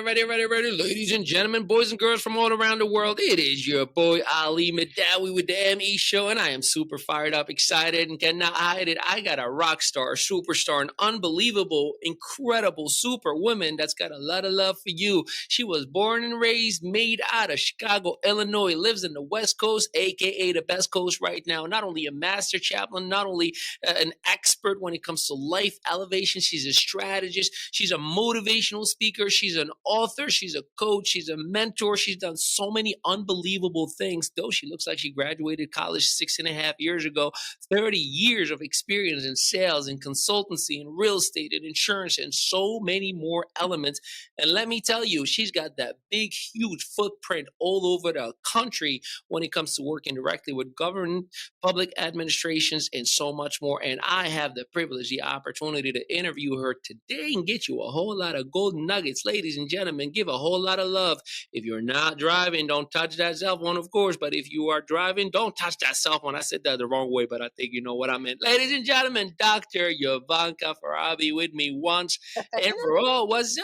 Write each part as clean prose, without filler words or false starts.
ready. Ladies and gentlemen, boys and girls from all around the world, it is your boy Ali Mehdaoui with the TheMEshow, and I am super fired up, excited, and cannot hide it. I got a rock star, a superstar, an unbelievable, incredible superwoman that's got a lot of love for you. She was born and raised, made out of Chicago, Illinois, lives in the West Coast, aka the best coast right now. Not only a master chaplain, not only an expert when it comes to life elevation, she's a strategist, she's a motivational speaker, she's an author, she's a coach, she's a mentor. She's done so many unbelievable things. Though she looks like she graduated college 6.5 years ago, 30 years of experience in sales and consultancy and real estate and insurance and so many more elements. And let me tell you, she's got that big, huge footprint all over the country when it comes to working directly with government, public administrations, and so much more. And I have the privilege, the opportunity to interview her today and get you a whole lot of golden nuggets. Ladies and gentlemen, give a whole lot of love. If you're not driving, don't touch that cell phone, of course. But if you are driving, don't touch that cell phone. I said that the wrong way, but I think you know what I meant. Ladies and gentlemen, Dr. Euvonka Farabee with me once and for all. What's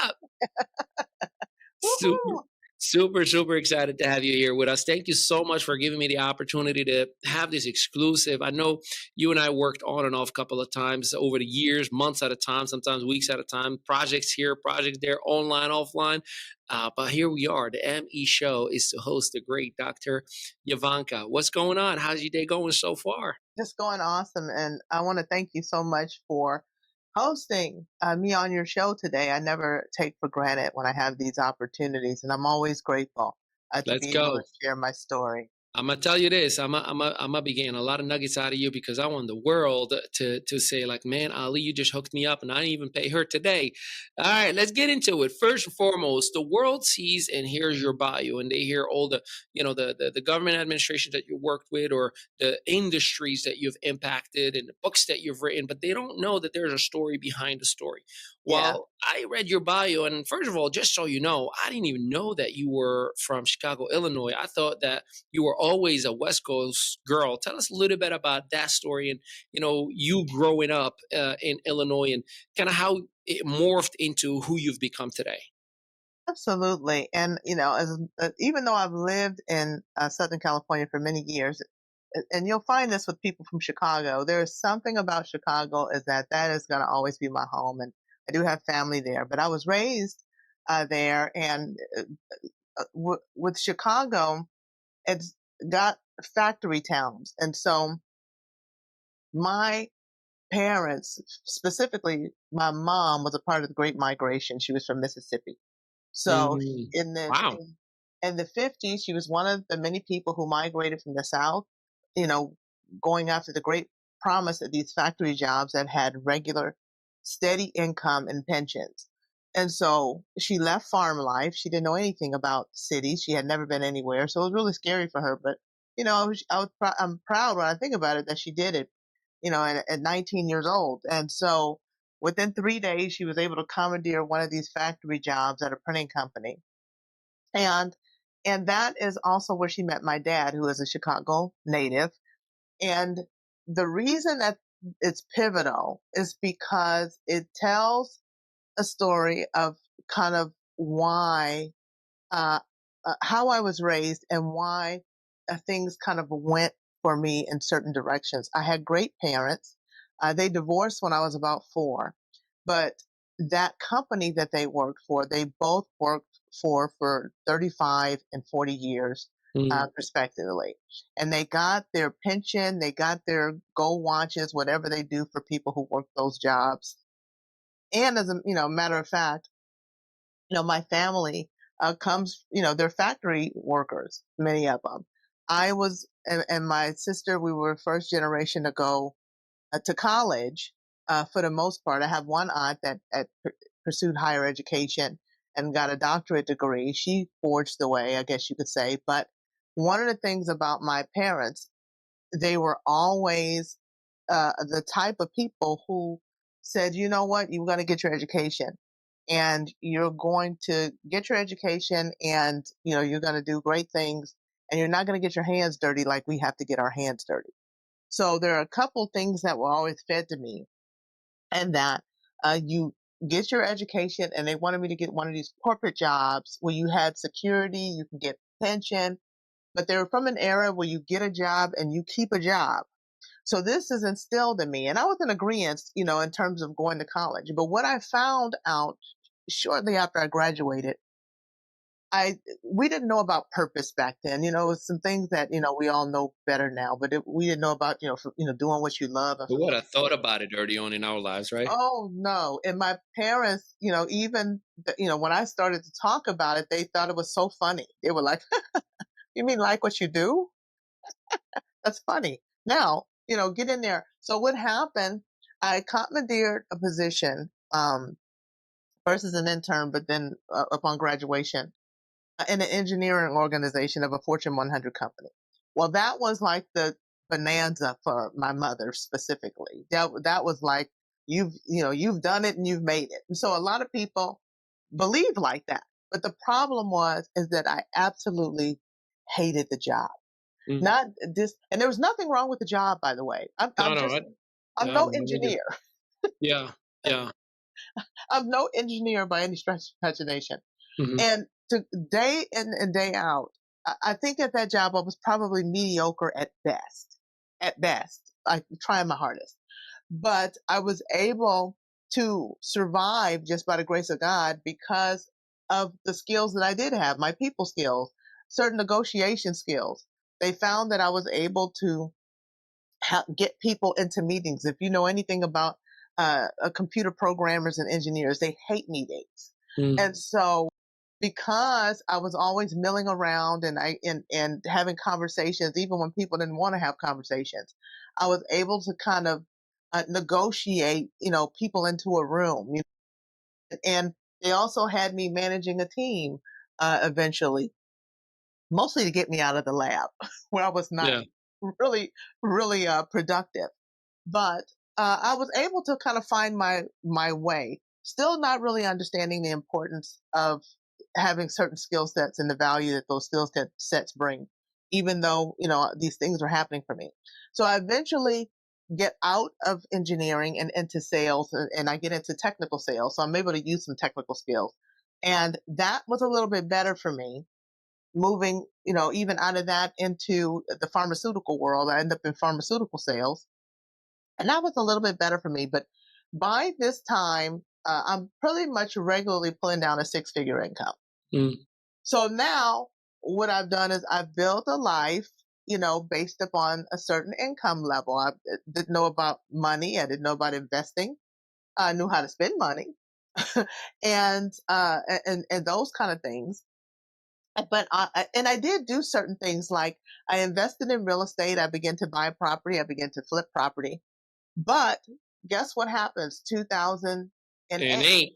up? Super excited to have you here with us. Thank you so much for giving me the opportunity to have this exclusive. I know you and I worked on and off a couple of times over the years, months at a time, sometimes weeks at a time, projects here, projects there, online, offline. But here we are. The TheMEshow is to host the great Dr. Euvonka. What's going on? How's your day going so far? Just going awesome. And I want to thank you so much for hosting me on your show today. I never take for granted when I have these opportunities, and I'm always grateful to Let's be go. able to share my story. I'm gonna tell you this. I'm gonna be getting a lot of nuggets out of you because I want the world to say like, man, Ali, you just hooked me up, and I didn't even pay her today. All right, let's get into it. First and foremost, the world sees and hears your bio, and they hear all the the government administrations that you worked with, or the industries that you've impacted, and the books that you've written, but they don't know that there's a story behind the story. Well, I read your bio, and first of all, just so you know, I didn't even know that you were from Chicago, Illinois. I thought that you were always a West Coast girl. Tell us a little bit about that story and, you growing up in Illinois and kind of how it morphed into who you've become today. Absolutely. And, even though I've lived in Southern California for many years, and you'll find this with people from Chicago, there's something about Chicago is that is going to always be my home. And I do have family there, but I was raised there. And with Chicago, it's got factory towns. And so my parents, specifically my mom, was a part of the Great Migration. She was from Mississippi. So in the in the 50s, she was one of the many people who migrated from the South, going after the great promise of these factory jobs that had regular, steady income and pensions. And so she left farm life. She didn't know anything about cities. She had never been anywhere. So it was really scary for her. But, I'm proud when I think about it that she did it, at 19 years old. And so within 3 days, she was able to commandeer one of these factory jobs at a printing company. And that is also where she met my dad, who is a Chicago native. And the reason that it's pivotal is because it tells a story of kind of why, how I was raised and why things kind of went for me in certain directions. I had great parents. They divorced when I was about 4, but that company that they worked for, they both worked for 35 and 40 years, respectively. And they got their pension, they got their gold watches, whatever they do for people who work those jobs. And as a matter of fact, my family comes, they're factory workers, many of them. I was, and my sister, we were first generation to go to college for the most part. I have one aunt that pursued higher education and got a doctorate degree. She forged the way, I guess you could say. But one of the things about my parents, they were always the type of people who said, you know what, you're going to get your education and you're going to get your education and, you're going to do great things and you're not going to get your hands dirty like we have to get our hands dirty. So there are a couple things that were always fed to me, and that you get your education, and they wanted me to get one of these corporate jobs where you had security, you can get pension, but they were from an era where you get a job and you keep a job. So this is instilled in me, and I was in agreement, in terms of going to college. But what I found out shortly after I graduated, we didn't know about purpose back then. It was some things that we all know better now, but we didn't know about doing what you love. Who would have thought about it early on in our lives, right? Oh no! And my parents, even when I started to talk about it, they thought it was so funny. They were like, "You mean like what you do? That's funny." Now, get in there. So what happened? I commandeered a position, first as an intern, but then upon graduation, in an engineering organization of a Fortune 100 company. Well, that was like the bonanza for my mother specifically. That was like, you've done it and you've made it. And so a lot of people believe like that. But the problem is that I absolutely hated the job. Mm. Not this, and there was nothing wrong with the job, by the way. I'm no engineer. Yeah, yeah. I'm no engineer by any stretch of imagination. Mm-hmm. And day in and day out, I think at that job I was probably mediocre at best. At best, I trying my hardest, but I was able to survive just by the grace of God because of the skills that I did have, my people skills, certain negotiation skills. They found that I was able to get people into meetings. If you know anything about computer programmers and engineers, they hate meetings. Mm. And so because I was always milling around and having conversations, even when people didn't want to have conversations, I was able to kind of negotiate, people into a room. And they also had me managing a team eventually, mostly to get me out of the lab where I was not really, really productive. But I was able to kind of find my way, still not really understanding the importance of having certain skill sets and the value that those skill sets bring, even though, these things were happening for me. So I eventually get out of engineering and into sales, and I get into technical sales. So I'm able to use some technical skills. And that was a little bit better for me. Moving, even out of that into the pharmaceutical world, I ended up in pharmaceutical sales. And that was a little bit better for me. But by this time, I'm pretty much regularly pulling down a 6-figure income. Mm. So now what I've done is I've built a life, based upon a certain income level. I didn't know about money. I didn't know about investing. I knew how to spend money and those kind of things. But I did do certain things, like I invested in real estate. I began to buy property. I began to flip property. But guess what happens? 2008.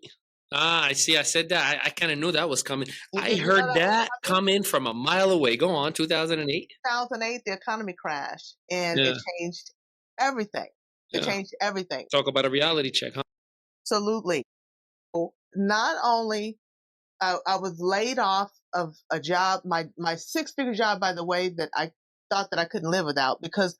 I see. I said that. I kind of knew that was coming. I You know heard that was that coming? coming from a mile away. Go on, 2008. 2008, the economy crashed and Yeah, it changed everything. It yeah. changed everything. Talk about a reality check, huh? Absolutely. Not only I was laid off of a job, my 6-figure job, by the way, that I thought that I couldn't live without, because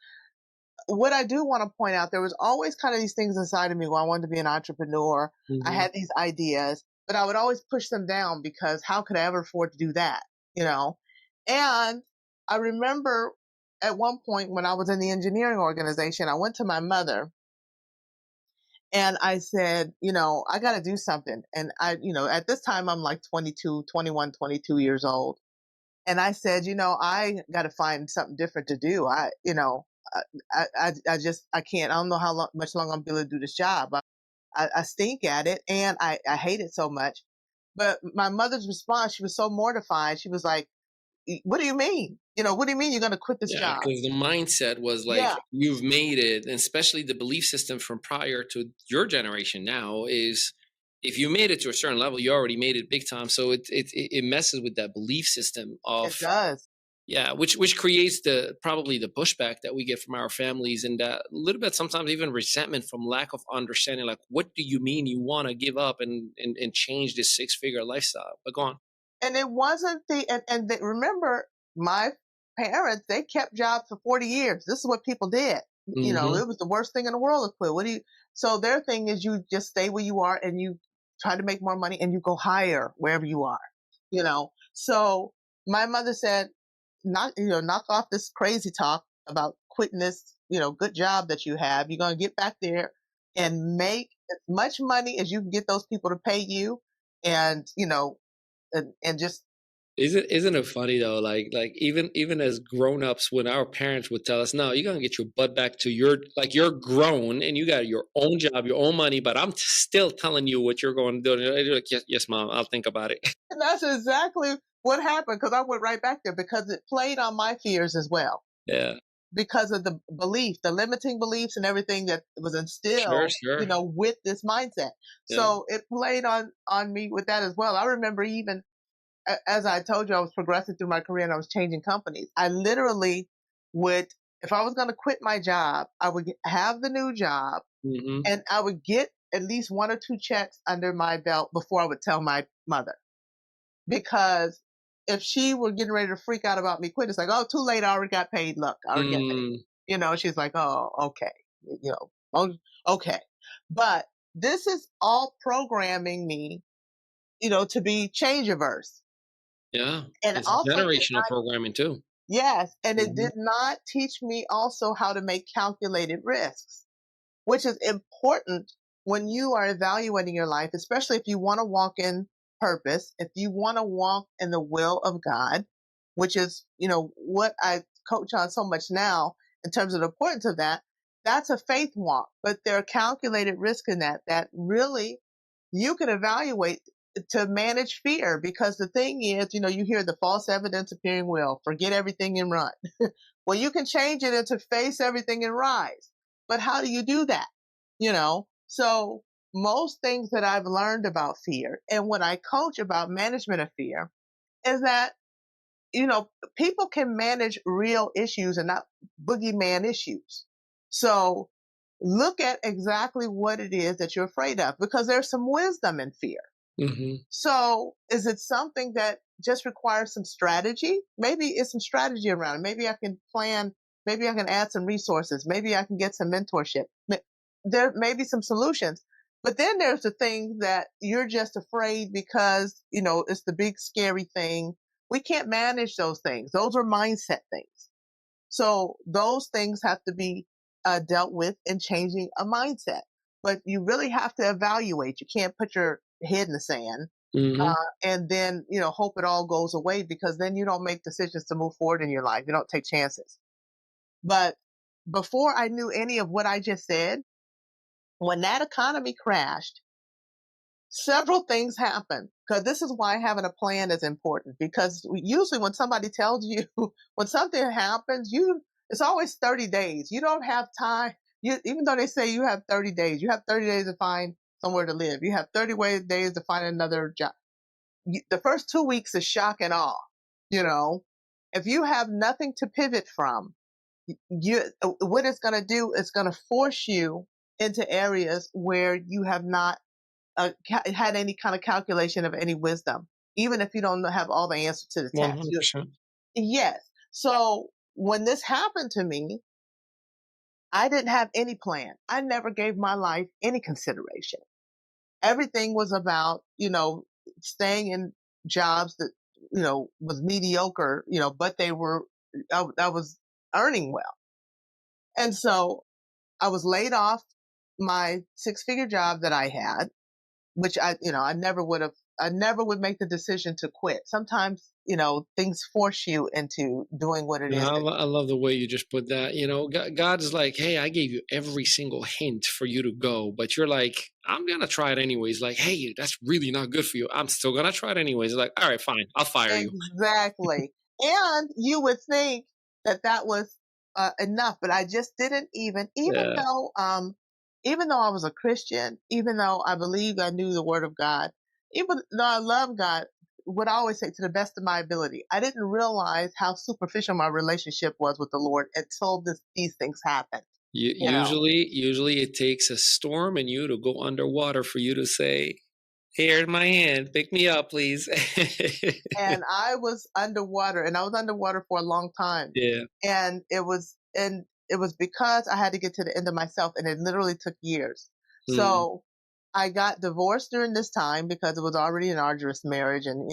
what I do want to point out, there was always kind of these things inside of me where I wanted to be an entrepreneur. Mm-hmm. I had these ideas, but I would always push them down because how could I ever afford to do that? And I remember at one point when I was in the engineering organization, I went to my mother and I said, I got to do something. And at this time I'm like 22, 21, 22 years old. And I said, I got to find something different to do. I can't. I don't know how much longer I'm going to do this job. I stink at it, and I hate it so much. But my mother's response, she was so mortified. She was like, "What do you mean? What do you mean you're going to quit this job?" Because the mindset was like, you've made it, and especially the belief system from prior to your generation now is, if you made it to a certain level, you already made it big time. So it messes with that belief system of. It does. Yeah, which creates probably the pushback that we get from our families, and a little bit sometimes even resentment from lack of understanding. Like, what do you mean you want to give up and change this 6-figure lifestyle? But go on. And it wasn't remember, my parents, they kept jobs for 40 years. This is what people did. Mm-hmm. It was the worst thing in the world to quit. So their thing is, you just stay where you are and you try to make more money, and you go higher wherever you are, you know. So my mother said, not, you know, knock off this crazy talk about quitting this, you know, good job that you have. You're going to get back there and make as much money as you can get those people to pay you, and, you know, and just, Isn't it funny though? Like even as grown ups, when our parents would tell us, "No, you're gonna get your butt back to your like you're grown and you got your own job, your own money," but I'm still telling you what you're going to do. And you're like, yes, yes, mom, I'll think about it. and that's exactly what happened, because I went right back there because it played on my fears as well, Yeah, because of the belief, the limiting beliefs and everything that was sure, instilled, you sure. know, with this mindset. Yeah. So it played on me with that as well. I remember, even as I told you, I was progressing through my career and I was changing companies. I literally would, if I was going to quit my job, I would have the new job, Hmm. and I would get at least one or two checks under my belt before I would tell my mother. Because if she were getting ready to freak out about me quitting, it's like, oh, too late. I already got paid. Look, I already got paid. Mm, You know, she's like, oh, okay. You know, oh, okay. But this is all programming me, you know, to be change averse. yeah, And it's also did generational not, programming too. yes, and it Hmm. did not teach me also how to make calculated risks, which is important when you are evaluating your life, especially if you want to walk in purpose, if you want to walk in the will of God, which is, you know, what I coach on so much now in terms of the importance of that. That's a faith walk, but there are calculated risks in that really you can evaluate to manage fear. Because the thing is, you know, you hear the false evidence appearing will, forget everything and run. Well, you can change it into face everything and rise. But how do you do that? You know, so most things that I've learned about fear and what I coach about management of fear is that, you know, people can manage real issues and not boogeyman issues. So look at exactly what it is that you're afraid of, because there's some wisdom in fear. Hmm. So is it something that just requires some strategy? Maybe it's some strategy around it. Maybe I can plan. Maybe I can add some resources. Maybe I can get some mentorship. There may be some solutions. But then there's the thing that you're just afraid because, you know, it's the big scary thing. We can't manage those things. Those are mindset things. So those things have to be dealt with in changing a mindset. But you really have to evaluate. You can't put your head in the sand Hmm. and then, you know, hope it all goes away, because then you don't make decisions to move forward in your life. You don't take chances. But before I knew any of what I just said, when that economy crashed, several things happened. Because this is why having a plan is important. Because usually when somebody tells you, when something happens, it's always 30 days. You don't have time. Even though they say you have 30 days, you have 30 days to find somewhere to live. You have 30 days to find another job. The first 2 weeks is shock and awe. You know, if you have nothing to pivot from, what it's going to do is going to force you into areas where you have not had any kind of calculation of any wisdom, even if you don't have all the answers to the One test. hundred percent. Yes. So when this happened to me, I didn't have any plan. I never gave my life any consideration. Everything was about, you know, staying in jobs that, you know, was mediocre, you know, but they were, I was earning well. And so I was laid off my 6-figure job that I had, which I never would make the decision to quit. Sometimes, you know, things force you into doing what it Yeah, is that, I love the way you just put that. You know, God is like, hey, I gave you every single hint for you to go, but you're like, I'm gonna try it anyways. Like, hey, that's really not good for you. I'm still gonna try it anyways. Like, all right, fine, I'll fire you. exactly. And you would think that that was enough, but I just didn't Yeah, even though I was a Christian, even though I believed I knew the word of God, even though I love God, what I always say, to the best of my ability, I didn't realize how superficial my relationship was with the Lord until these things happened, you know. usually it takes a storm and you to go underwater for you to say, here's my hand, pick me up, please. And I was underwater, and I was underwater for a long time. Yeah. And it was because I had to get to the end of myself, and it literally took years. Mm. So I got divorced during this time because it was already an arduous marriage, and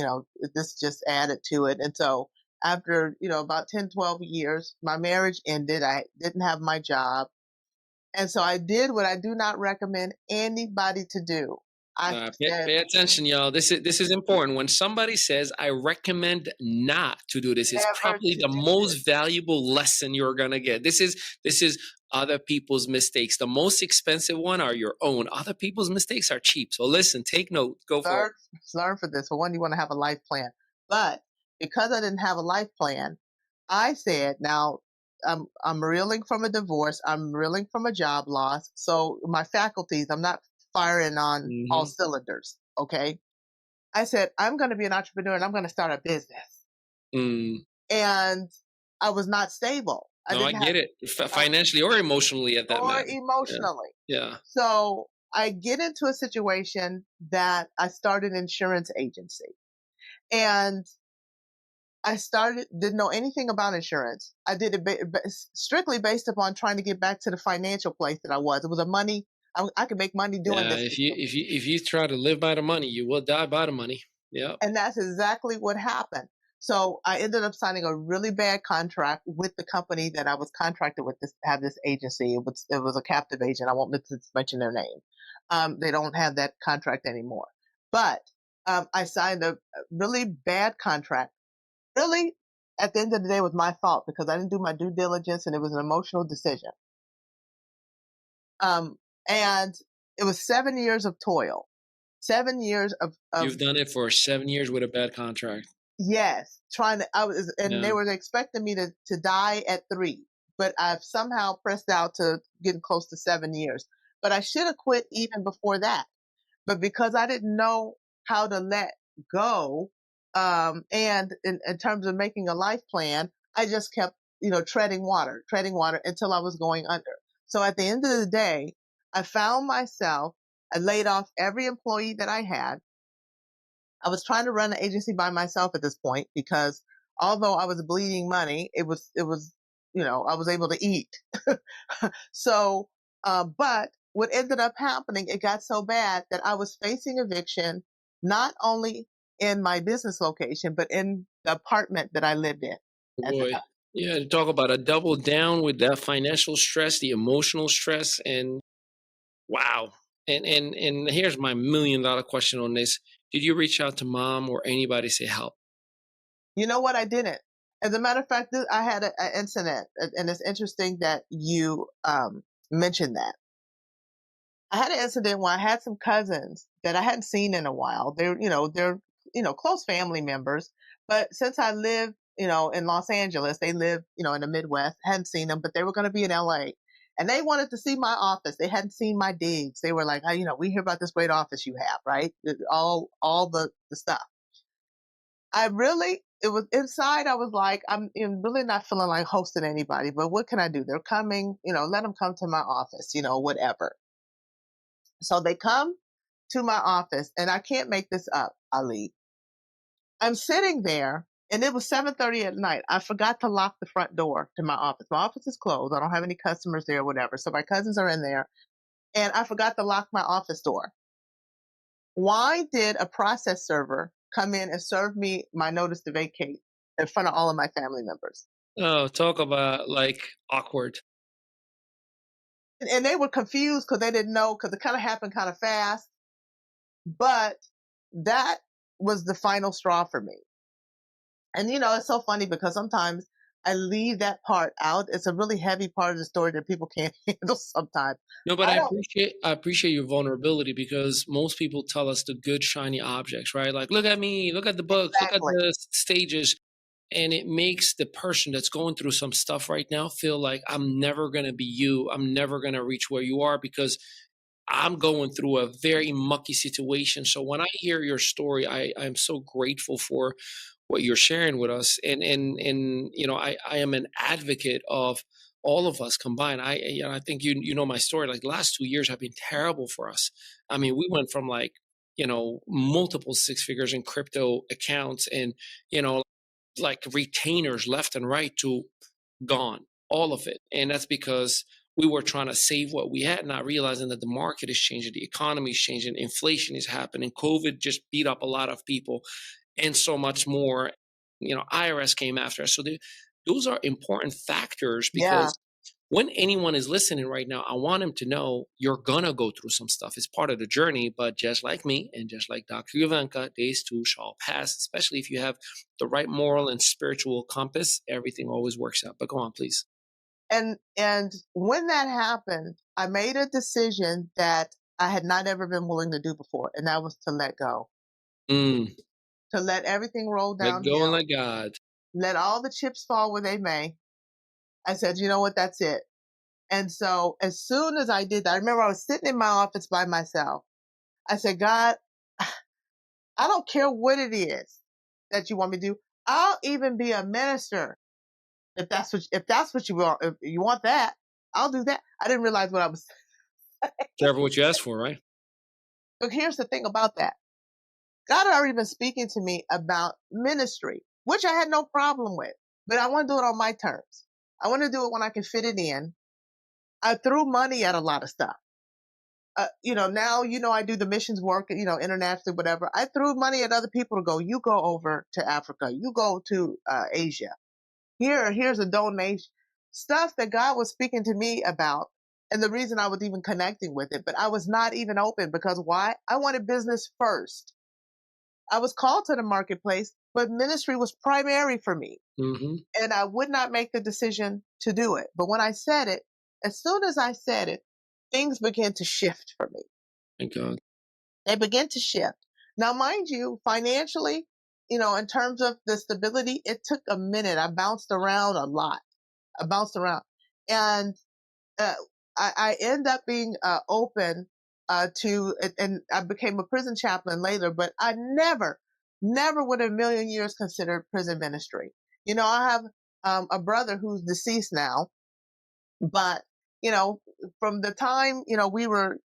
this just added to it. And so after about 10, 12 years, my marriage ended. I didn't have my job, and so I did what I do not recommend anybody to do. I said, Pay attention, y'all. This is important. When somebody says, "I recommend not to do this," it's never probably to the do most this. valuable lesson you're gonna get. This is other people's mistakes. The most expensive one are your own. Other people's mistakes are cheap. So listen, take note. Go for it. learn learn for this. For one, you want to have a life plan. But because I didn't have a life plan, I said, now I'm reeling from a divorce. I'm reeling from a job loss. So my faculties, I'm not firing on all Hmm. cylinders. Okay. I said, I'm going to be an entrepreneur and I'm going to start a business. Mm. And I was not stable. I No, I didn't have, get it. uh, Financially or emotionally, at that or matter. Yeah, emotionally. yeah. So I get into a situation that I started an insurance agency. And I didn't know anything about insurance. I did it strictly based upon trying to get back to the financial place that I was. It was a money, I could make money doing Yeah, this. if you try to live by the money, you will die by the money. Yeah. And that's exactly what happened. So I ended up signing a really bad contract with the company that I was contracted with to have this agency. It was a captive agent. I won't mention their name. They don't have that contract anymore. But I signed a really bad contract. Really, at the end of the day, it was my fault because I didn't do my due diligence, and it was an emotional decision. Um, and it was 7 years of toil, 7 years of You've done it for 7 years with a bad contract. yes, trying to. And Yeah. they were expecting me to die at 3, but I've somehow pressed out to getting close to 7 years. But I should have quit even before that. But because I didn't know how to let go, and in terms of making a life plan, I just kept, treading water until I was going under. So at the end of the day, I found myself, I laid off every employee that I had. I was trying to run the agency by myself at this point because although I was bleeding money, it was, I was able to eat. So, but what ended up happening, it got so bad that I was facing eviction, not only in my business location, but in the apartment that I lived in at the Boy. time. Yeah, to talk about a double down with that financial stress, the emotional stress, and wow. And here's my $1 million question on this. Did you reach out to mom or anybody say help? You know what? I didn't. As a matter of fact, I had an incident, and it's interesting that you mentioned that. I had an incident where I had some cousins that I hadn't seen in a while. They're close family members, but since I live, in Los Angeles, they live, in the Midwest. Hadn't seen them, but they were going to be in LA, and they wanted to see my office. They hadn't seen my digs. They were like, "Hey, we hear about this great office you have, right? All the stuff." It was inside. I was like, really not feeling like hosting anybody, but what can I do? They're coming, let them come to my office, whatever. So they come to my office, and I can't make this up, Ali. I'm sitting there, and it was 7:30 at night. I forgot to lock the front door to my office. My office is closed. I don't have any customers there, whatever. So my cousins are in there, and I forgot to lock my office door. Why did a process server come in and serve me my notice to vacate in front of all of my family members? Oh, talk about like awkward. And they were confused because they didn't know because it kind of happened kind of fast. But that was the final straw for me. And it's so funny because sometimes I leave that part out. It's a really heavy part of the story that people can't handle sometimes. No, but I I don't appreciate your vulnerability because most people tell us the good shiny objects, right? Like, look at me, look at the books, look at exactly. the stages, and it makes the person that's going through some stuff right now feel like I'm never gonna be you. I'm never gonna reach where you are because I'm going through a very mucky situation. So when I hear your story, I'm so grateful for what you're sharing with us. And I am an advocate of all of us combined. I think you know my story. Like the last 2 years have been terrible for us. I mean, we went from like, multiple six figures in crypto accounts and, like retainers left and right to gone, all of it. And that's because we were trying to save what we had, not realizing that the market is changing, the economy is changing, inflation is happening. COVID just beat up a lot of people and so much more. IRS came after us. So those are important factors Yeah. because when anyone is listening right now, I want them to know you're gonna go through some stuff. It's part of the journey, but just like me and just like Dr. Euvonka, days too shall pass, especially if you have the right moral and spiritual compass, everything always works out. But go on, please. And when that happened, I made a decision that I had not ever been willing to do before, and that was to let go, Mm, to let everything roll let go and downhill, let God. let all the chips fall where they may. I said, you know what, that's it. And so as soon as I did that, I remember I was sitting in my office by myself. I said, God, I don't care what it is that you want me to do. I'll even be a minister if that's what you want. If you want that, I'll do that. I didn't realize what I was. Careful what you ask for, right? But here's the thing about that. God had already been speaking to me about ministry, which I had no problem with, but I want to do it on my terms. I want to do it when I can fit it in. I threw money at a lot of stuff. Now, I do the missions work, internationally, whatever. I threw money at other people to go, you go over to Africa, you go to Asia. Here's a donation. Stuff that God was speaking to me about. And the reason I was even connecting with it, but I was not even open because why? I wanted business first. I was called to the marketplace, but ministry was primary for me. Mm-hmm. And I would not make the decision to do it. But when I said it, as soon as I said it, things began to shift for me. Thank God. They began to shift. Now, mind you, financially, in terms of the stability, it took a minute. I bounced around a lot. I bounced around. And uh, I end up being open to, and I became a prison chaplain later, but I never would have a million years considered prison ministry. I have a brother who's deceased now, but, from the time, we were,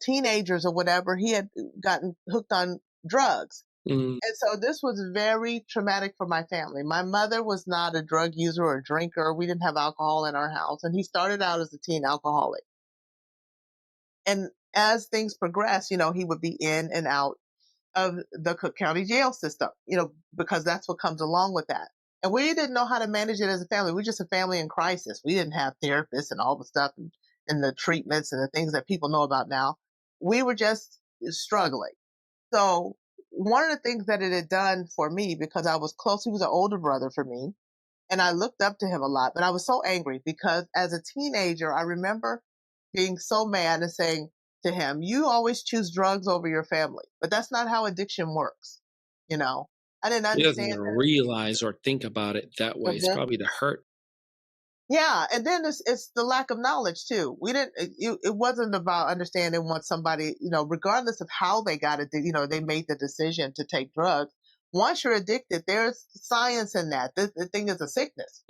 teenagers or whatever, he had gotten hooked on drugs. Mm, And so this was very traumatic for my family. My mother was not a drug user or a drinker. We didn't have alcohol in our house. And he started out as a teen alcoholic. And as things progressed, he would be in and out of the Cook County jail system, because that's what comes along with that. And we didn't know how to manage it as a family. We're just a family in crisis. We didn't have therapists and all the stuff and the treatments and the things that people know about now. We were just struggling. So one of the things that it had done for me, because I was close, he was an older brother for me, and I looked up to him a lot, but I was so angry because as a teenager, I remember being so mad and saying to him, you always choose drugs over your family, but that's not how addiction works. You know, I didn't he doesn't understand even that. realize or think about it that way. It's Mhm. probably the hurt. Yeah, and then it's the lack of knowledge too. We didn't. It wasn't about understanding what somebody, regardless of how they got it. They made the decision to take drugs. Once you're addicted, there's science in that. The thing is a sickness.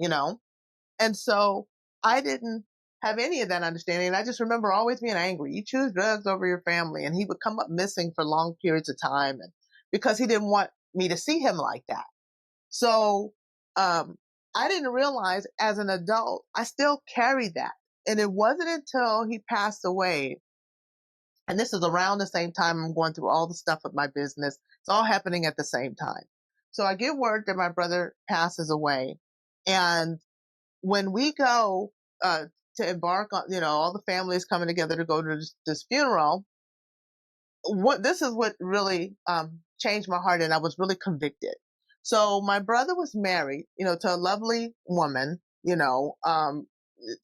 And so I didn't have any of that understanding. And I just remember always being angry. You choose drugs over your family, and he would come up missing for long periods of time, and because he didn't want me to see him like that. So um, I didn't realize as an adult, I still carried that. And it wasn't until he passed away, and this is around the same time I'm going through all the stuff with my business. It's all happening at the same time. So I get word that my brother passes away. And when we go to embark on, all the families coming together to go to this funeral, this is what really changed my heart, and I was really convicted. So my brother was married, to a lovely woman,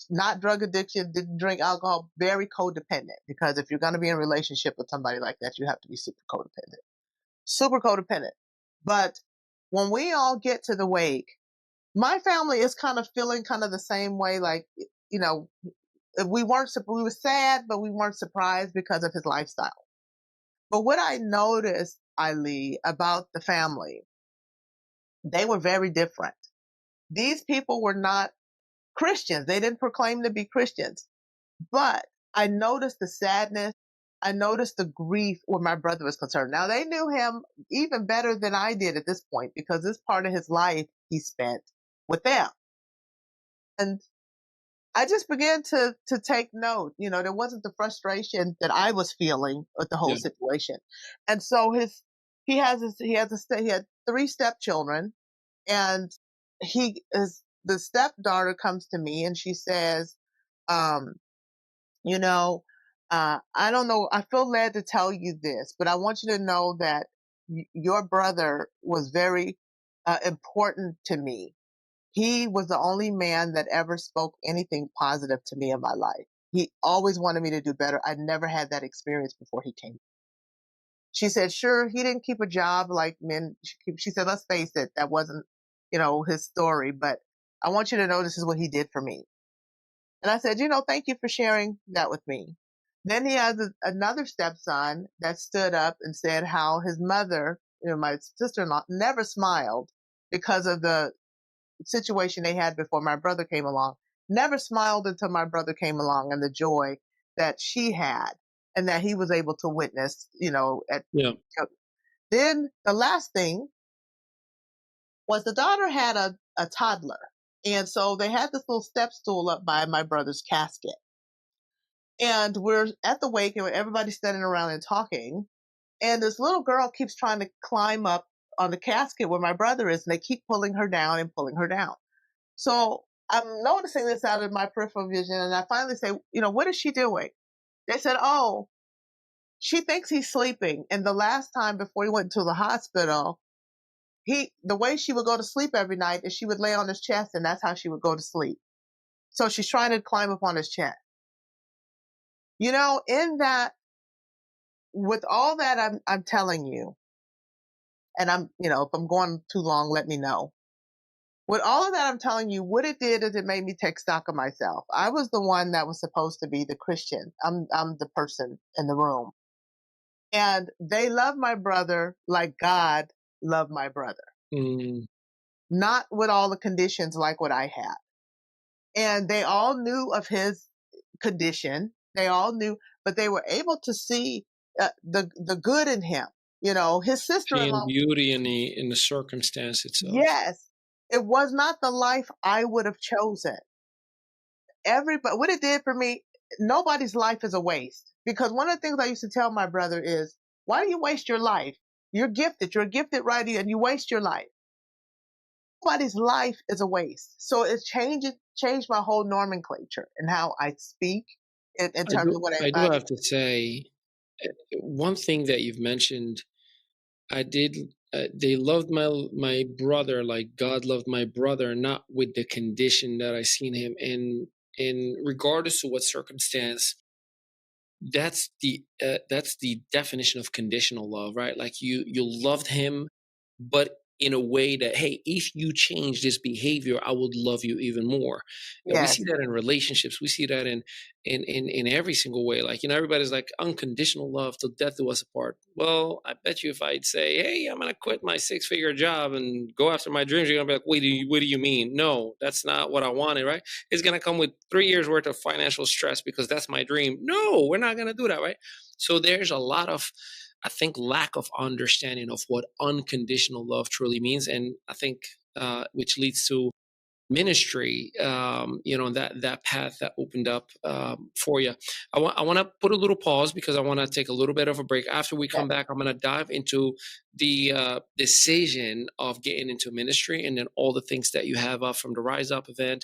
not drug addiction, didn't drink alcohol, very codependent. Because if you're going to be in a relationship with somebody like that, you have to be super codependent. But when we all get to the wake, my family is kind of feeling kind of the same way. Like, you know, we were sad, but we weren't surprised because of his lifestyle. But what I noticed, Ali, about the family, they were very different. These people were not Christians. They didn't proclaim to be Christians. But I noticed the sadness. I noticed the grief where my brother was concerned. Now, they knew him even better than I did at this point because this part of his life he spent with them. And I just began to take note. There wasn't the frustration that I was feeling with the whole Yeah. situation. And so he had three stepchildren, and the stepdaughter comes to me and she says, um, you know, I don't know, I feel led to tell you this, but I want you to know that your brother was very important to me. He was the only man that ever spoke anything positive to me in my life. He always wanted me to do better. I never had that experience before he came. She said, sure, he didn't keep a job like men. She said, let's face it, that wasn't, his story, but I want you to know this is what he did for me. And I said, thank you for sharing that with me. Then he has another stepson that stood up and said how his mother, my sister-in-law, never smiled because of the situation they had before my brother came along. Never smiled until my brother came along, and the joy that she had and that he was able to witness, Yeah. Then the last thing was the daughter had a toddler. And so they had this little step stool up by my brother's casket. And we're at the wake and everybody's standing around and talking. And this little girl keeps trying to climb up on the casket where my brother is, and they keep pulling her down and pulling her down. So I'm noticing this out of my peripheral vision, and I finally say, what is she doing? They said, oh, she thinks he's sleeping. And the last time before he went to the hospital, the way she would go to sleep every night is she would lay on his chest, and that's how she would go to sleep. So she's trying to climb up on his chest. In that, with all that I'm telling you, and if I'm going too long, let me know. With all of that I'm telling you, what it did is it made me take stock of myself. I was the one that was supposed to be the Christian. I'm the person in the room. And they love my brother like God loved my brother. Mm. Not with all the conditions like what I had. And they all knew of his condition. They all knew, but they were able to see the good in him. His Seeing sister-in-law. beauty in the circumstance itself. Yes, it was not the life I would have chosen. Everybody, what it did for me, nobody's life is a waste. Because one of the things I used to tell my brother is, why do you waste your life? You're a gifted writer, and you waste your life. Nobody's life is a waste. So it changed my whole nomenclature and how I speak in terms of what I I do value. have to say, one thing that you've mentioned, I did. They loved my brother like God loved my brother, not with the condition that I seen him in. In regardless of what circumstance, that's the definition of conditional love, right? Like you loved him, but in a way that, hey, if you change this behavior, I would love you even more. And we see Yes, that in relationships. We see that in every single way. Like, everybody's like unconditional love till death do us apart. Well, I bet you if I'd say, hey, I'm gonna quit my 6-figure job and go after my dreams, you're gonna be like, wait, what do you mean? No, that's not what I wanted, right? It's gonna come with 3 years worth of financial stress because that's my dream. No, we're not gonna do that, right? So there's a lot of, I think, lack of understanding of what unconditional love truly means, and I think which leads to ministry. That path that opened up for you. I want to put a little pause because I want to take a little bit of a break. After we come yes. back, I'm going to dive into the decision of getting into ministry, and then all the things that you have from the Rise Up event.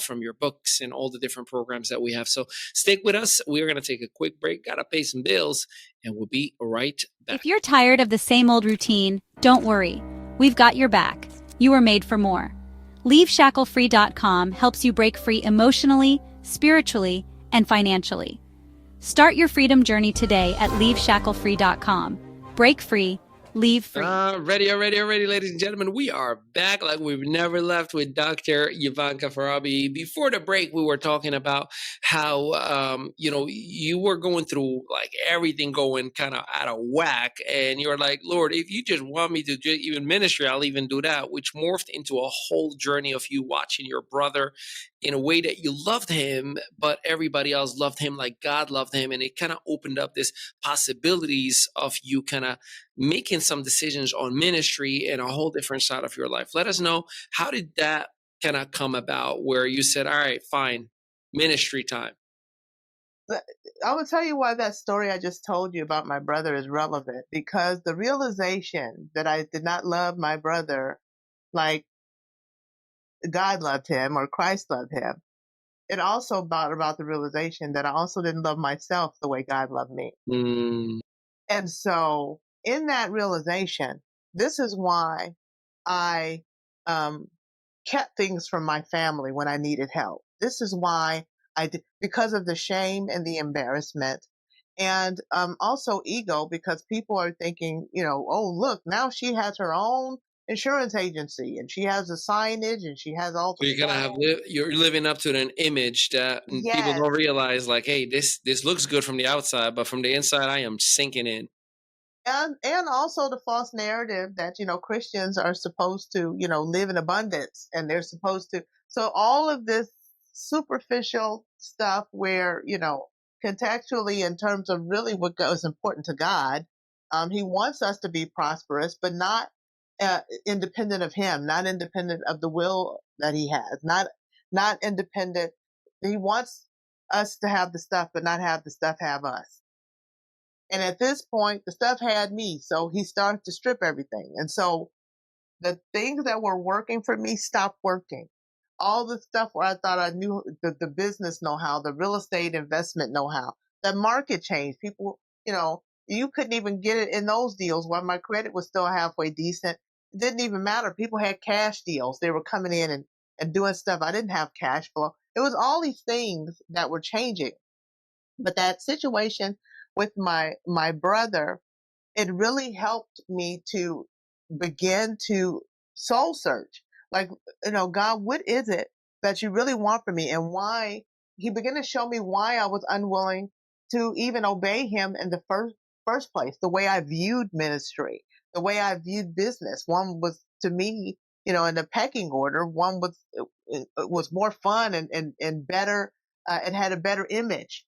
From your books and all the different programs that we have. So stick with us. We're going to take a quick break. Got to pay some bills, and we'll be right back. If you're tired of the same old routine, don't worry. We've got your back. You were made for more. LeaveShackleFree.com helps you break free emotionally, spiritually, and financially. Start your freedom journey today at LeaveShackleFree.com. Break free, leave free. Ready, ladies and gentlemen. We are back like we've never left with Dr. Euvonka Farabee. Before the break, we were talking about how, you were going through like everything going kind of out of whack. And you were like, Lord, if you just want me to do even ministry, I'll even do that, which morphed into a whole journey of you watching your brother in a way that you loved him, but everybody else loved him like God loved him. And it kind of opened up this possibilities of you kind of making some decisions on ministry and a whole different side of your life. Let us know, how did that kind of come about where you said, all right, fine, ministry time? I will tell you why that story I just told you about my brother is relevant, because the realization that I did not love my brother like God loved him or Christ loved him, it also brought about the realization that I also didn't love myself the way God loved me. Mm. And so in that realization, this is why I um, kept things from my family when I needed help. This is why I did, because of the shame and the embarrassment, and also ego, because people are thinking, oh, look, now she has her own insurance agency and she has the signage and she has all So the you're gonna stuff. have you're living up to an image that people Yes. don't realize. Like, hey, this looks good from the outside, but from the inside, I am sinking in. And also the false narrative that Christians are supposed to live in abundance, and they're supposed to, so all of this superficial stuff where contextually, in terms of really what is important to God, he wants us to be prosperous, but not independent of him, not independent of the will that he has, not independent. He wants us to have the stuff but not have the stuff have us. And at this point, the stuff had me. So he started to strip everything. And so the things that were working for me stopped working. All the stuff where I thought I knew the business know-how, the real estate investment know-how, the market changed. People, you couldn't even get it in those deals while my credit was still halfway decent. It didn't even matter. People had cash deals. They were coming in and doing stuff. I didn't have cash flow. It was all these things that were changing. But that situation with my brother, it really helped me to begin to soul search. Like, God, what is it that you really want from me, and why? He began to show me why I was unwilling to even obey him in the first place. The way I viewed ministry, the way I viewed business. One was, to me, in the pecking order. One was more fun and better. It had a better image.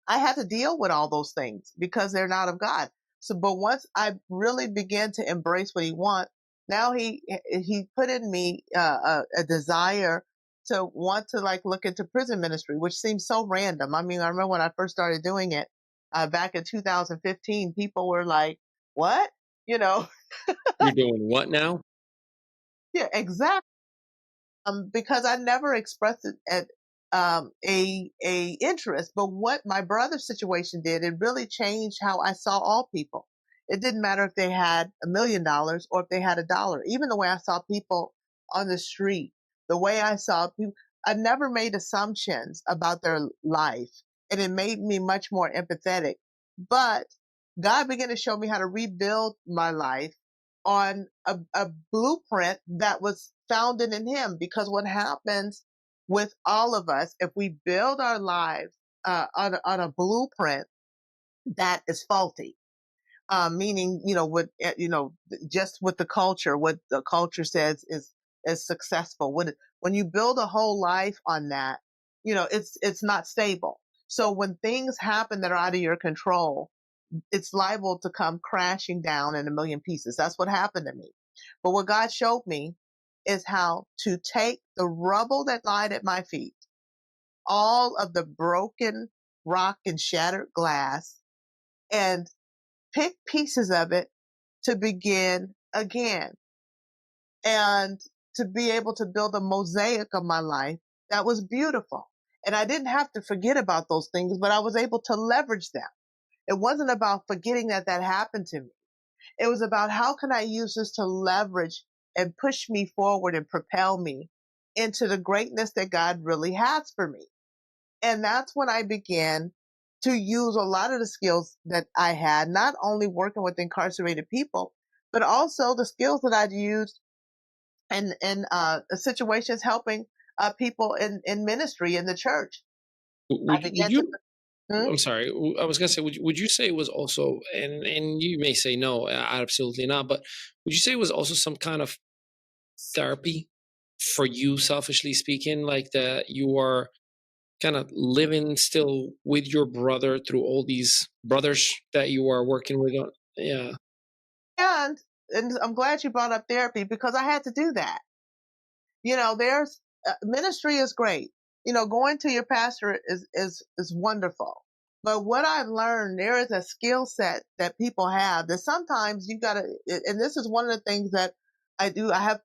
I had to deal with all those things because they're not of God. So, but once I really began to embrace what he wants, now he put in me a desire to want to look into prison ministry, which seems so random. I mean, I remember when I first started doing it back in 2015, people were like, "What?" You know? You're doing what now? Yeah, exactly. Because I never expressed it at a interest. But what my brother's situation did, it really changed how I saw all people. It didn't matter if they had $1,000,000 or if they had $1. Even the way I saw people on the street, the way I saw people, I never made assumptions about their life, and it made me much more empathetic. But God began to show me how to rebuild my life on a blueprint that was founded in him. Because what happens with all of us, if we build our lives on a blueprint that is faulty, meaning, just with the culture, what the culture says is successful. When you build a whole life on that, it's not stable. So when things happen that are out of your control, it's liable to come crashing down in a million pieces. That's what happened to me. But what God showed me is how to take the rubble that lied at my feet, all of the broken rock and shattered glass, and pick pieces of it to begin again, and to be able to build a mosaic of my life that was beautiful. And I didn't have to forget about those things, but I was able to leverage them. It wasn't about forgetting that happened to me. It was about, how can I use this to leverage and push me forward and propel me into the greatness that God really has for me. And that's when I began to use a lot of the skills that I had, not only working with incarcerated people, but also the skills that I'd used in situations helping people in ministry in the church. I Would began to. you? Hmm? I'm sorry. I was gonna say, would you say it was also, and you may say no, absolutely not, but would you say it was also some kind of therapy for you, selfishly speaking, like that you are kind of living still with your brother through all these brothers that you are working with? Yeah. And, and I'm glad you brought up therapy, because I had to do that. There's ministry is great. going to your pastor is wonderful. But what I've learned, there is a skill set that people have that sometimes you gotta, and this is one of the things that I do. I have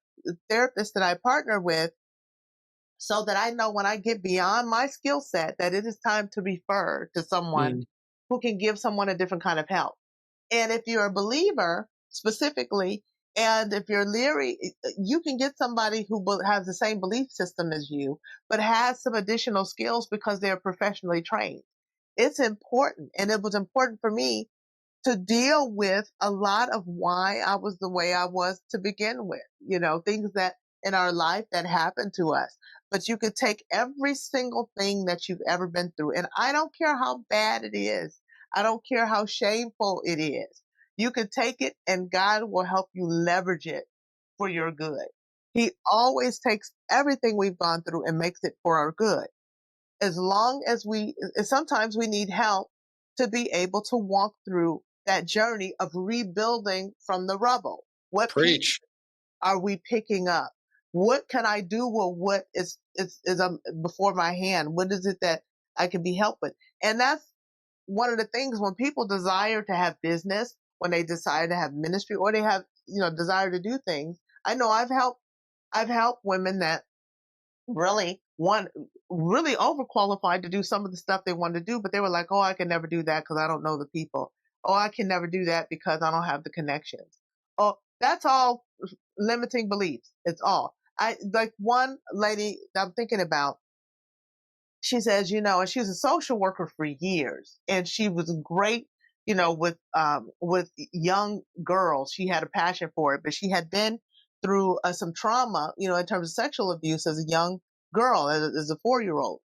therapists that I partner with so that I know when I get beyond my skill set that it is time to refer to someone Mm. who can give someone a different kind of help. And if you're a believer specifically, and if you're leery, you can get somebody who has the same belief system as you, but has some additional skills because they're professionally trained. It's important. And it was important for me to deal with a lot of why I was the way I was to begin with, things that in our life that happened to us. But you could take every single thing that you've ever been through, and I don't care how bad it is. I don't care how shameful it is. You could take it and God will help you leverage it for your good. He always takes everything we've gone through and makes it for our good. As long as sometimes we need help to be able to walk through that journey of rebuilding from the rubble. What pieces Preach. are we picking up? What can I do with what is before my hand? What is it that I can be helped with? And that's one of the things when people desire to have business, when they desire to have ministry, or they have, desire to do things. I know I've helped women that really overqualified to do some of the stuff they wanted to do, but they were like, oh, I can never do that because I don't know the people. Oh, I can never do that because I don't have the connections. Oh, that's all limiting beliefs. It's all. I like one lady that I'm thinking about. She says, and she was a social worker for years, and she was great, with young girls. She had a passion for it, but she had been through some trauma, in terms of sexual abuse as a young girl, as a 4-year-old.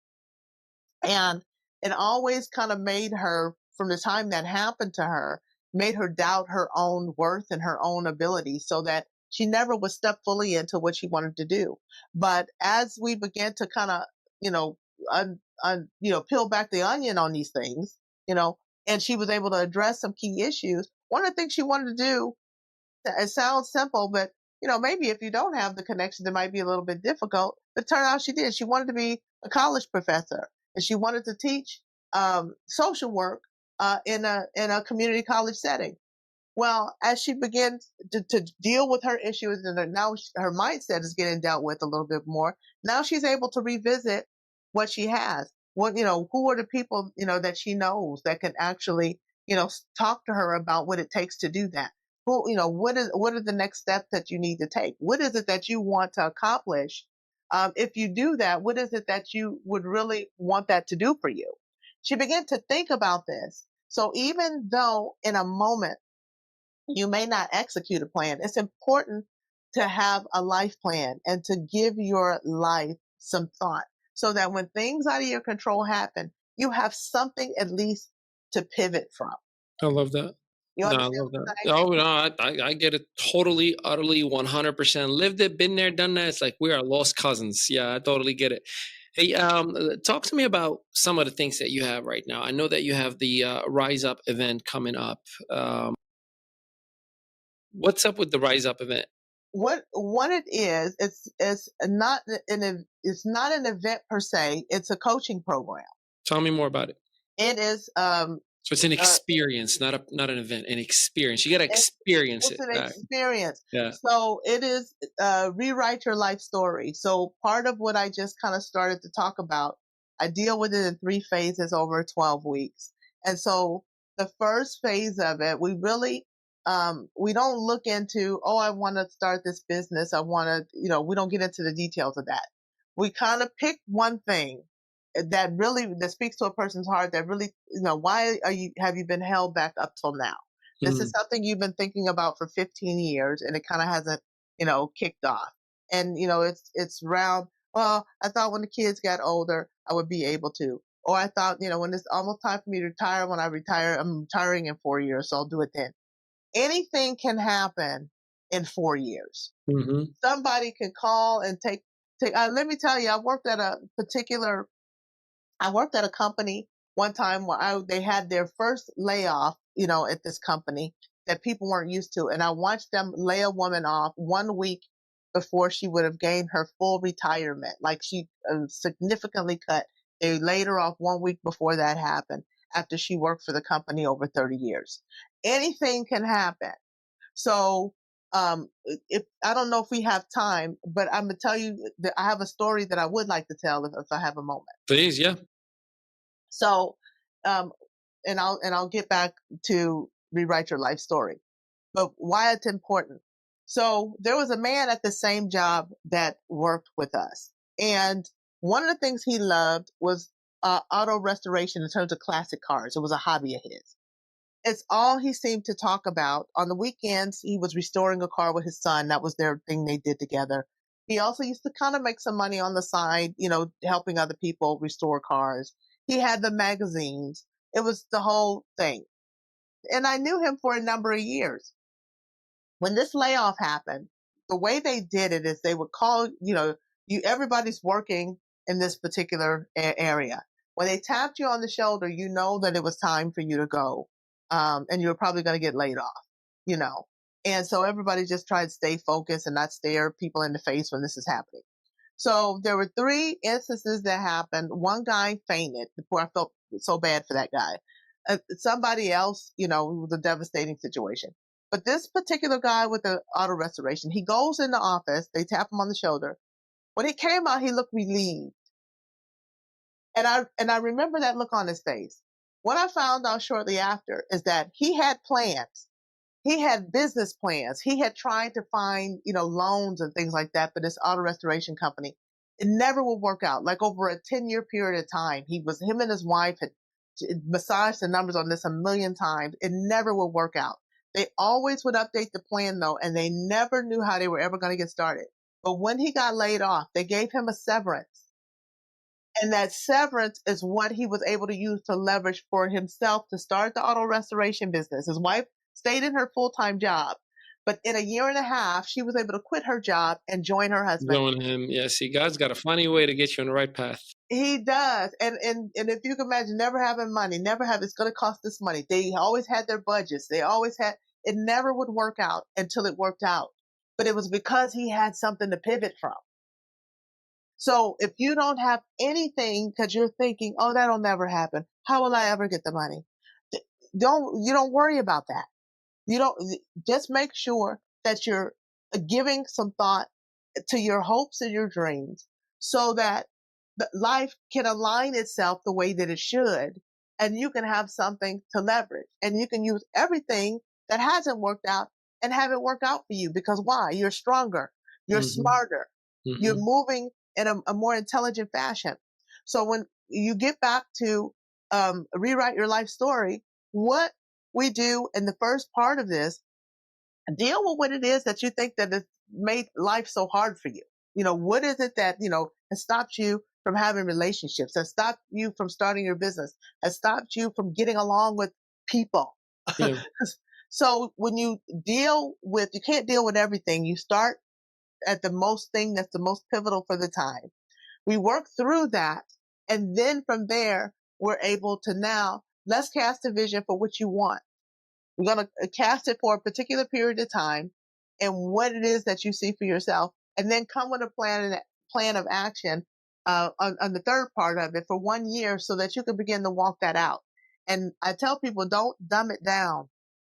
And it always kind of made her, from the time that happened to her, made her doubt her own worth and her own ability, so that she never would step fully into what she wanted to do. But as we began to kind of, peel back the onion on these things, and she was able to address some key issues. One of the things she wanted to do, it sounds simple, but maybe if you don't have the connections, it might be a little bit difficult. But it turned out she did. She wanted to be a college professor, and she wanted to teach social work in a community college setting. Well, as she begins to deal with her issues, and now her mindset is getting dealt with a little bit more. Now she's able to revisit what she has. Who are the people, that she knows that can actually, talk to her about what it takes to do that? What are the next steps that you need to take? What is it that you want to accomplish? If you do that, what is it that you would really want that to do for you? She began to think about this. So even though in a moment you may not execute a plan, it's important to have a life plan and to give your life some thought so that when things out of your control happen, you have something at least to pivot from. I love that. You No, I understand love what that. I'm saying? Oh, no, I get it totally, utterly, 100%. Lived it, been there, done that. It's like we are lost cousins. Yeah, I totally get it. Hey, talk to me about some of the things that you have right now. I know that you have the Rise Up event coming up. What's up with the Rise Up event? What it is, it's not an event per se. It's a coaching program. Tell me more about it. It is So it's an experience, not an event. An experience. You got to experience it's it. an experience. Yeah. So it is rewrite your life story. So part of what I just kind of started to talk about, I deal with it in 3 phases over 12 weeks. And so the first phase of it, we really we don't look into, oh, I want to start this business. I want to, we don't get into the details of that. We kind of pick one thing that speaks to a person's heart, that really, why have you been held back up till now? This is something you've been thinking about for 15 years and it kind of hasn't, kicked off. And, it's around, well, I thought when the kids got older, I would be able to. Or I thought, when it's almost time for me to retire, when I retire, I'm retiring in 4 years, so I'll do it then. Anything can happen in 4 years. Mm-hmm. Somebody can call and take, let me tell you, I worked at a company one time where they had their first layoff, at this company that people weren't used to. And I watched them lay a woman off 1 week before she would have gained her full retirement. Like she significantly cut. They laid her off 1 week before that happened after she worked for the company over 30 years. Anything can happen. So if I don't know if we have time, but I'm gonna tell you that I have a story that I would like to tell if I have a moment. Please, yeah. So, and I'll get back to rewrite your life story, but why it's important. So there was a man at the same job that worked with us, and one of the things he loved was auto restoration in terms of classic cars. It was a hobby of his. It's all he seemed to talk about. On the weekends, he was restoring a car with his son. That was their thing they did together. He also used to kind of make some money on the side, helping other people restore cars. He had the magazines. It was the whole thing. And I knew him for a number of years. When this layoff happened, the way they did it is they would call, everybody's working in this particular area. When they tapped you on the shoulder, you know that it was time for you to go. And you were probably going to get laid off, And so everybody just tried to stay focused and not stare people in the face when this is happening. So there were 3 instances that happened. One guy fainted. Before I felt so bad for that guy. Somebody else, it was a devastating situation. But this particular guy with the auto restoration, he goes in the office. They tap him on the shoulder. When he came out, he looked relieved. And I remember that look on his face. What I found out shortly after is that he had plans. He had business plans. He had tried to find, loans and things like that for this auto restoration company. It never would work out. Like over a 10-year period of time, him and his wife had massaged the numbers on this a million times. It never would work out. They always would update the plan though, and they never knew how they were ever going to get started. But when he got laid off, they gave him a severance. And that severance is what he was able to use to leverage for himself to start the auto restoration business. His wife stayed in her full-time job, but in a year and a half, she was able to quit her job and join her husband. Join him. Yeah, see, God's got a funny way to get you on the right path. He does. And if you can imagine never having money, it's going to cost this money. They always had their budgets. It never would work out until it worked out. But it was because he had something to pivot from. So if you don't have anything because you're thinking, oh, that'll never happen. How will I ever get the money? You don't worry about that. Just make sure that you're giving some thought to your hopes and your dreams so that life can align itself the way that it should. And you can have something to leverage and you can use everything that hasn't worked out and have it work out for you because why? You're stronger. You're smarter. You're moving in a more intelligent fashion. So when you get back to rewrite your life story, what we do in the first part of this, deal with what it is that you think that has made life so hard for you. What is it that, has stopped you from having relationships, has stopped you from starting your business, has stopped you from getting along with people. Yeah. So when you can't deal with everything, you start at the most thing that's the most pivotal for the time. We work through that. And then from there, we're able to now, let's cast a vision for what you want. We're going to cast it for a particular period of time and what it is that you see for yourself. And then come with a plan of action on the third part of it for 1 year so that you can begin to walk that out. And I tell people, don't dumb it down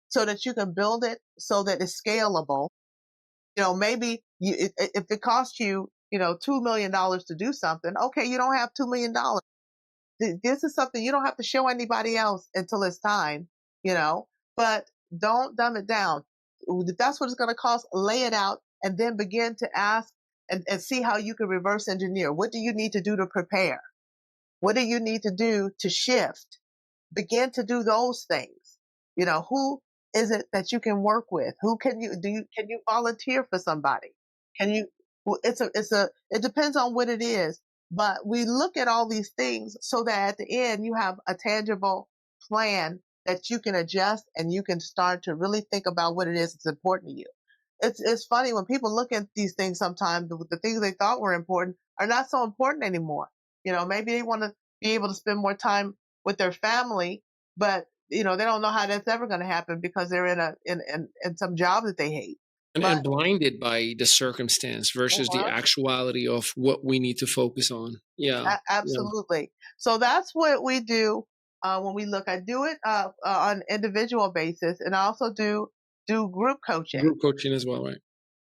so that you can build it so that it's scalable. Maybe if it costs you, $2 million to do something, okay, you don't have $2 million. This is something you don't have to show anybody else until it's time, but don't dumb it down. If that's what it's going to cost, lay it out and then begin to ask and see how you can reverse engineer. What do you need to do to prepare? What do you need to do to shift? Begin to do those things. Who is it that you can work with? Who can you volunteer for somebody? It depends on what it is, but we look at all these things so that at the end you have a tangible plan that you can adjust and you can start to really think about what it is that's important to you. It's funny when people look at these things sometimes, the things they thought were important are not so important anymore. Maybe they want to be able to spend more time with their family, but they don't know how that's ever going to happen because they're in some job that they hate. And blinded by the circumstance versus the actuality of what we need to focus on. Yeah. Absolutely. Yeah. So that's what we do when we look. I do it on individual basis, and I also do group coaching. Group coaching as well, right?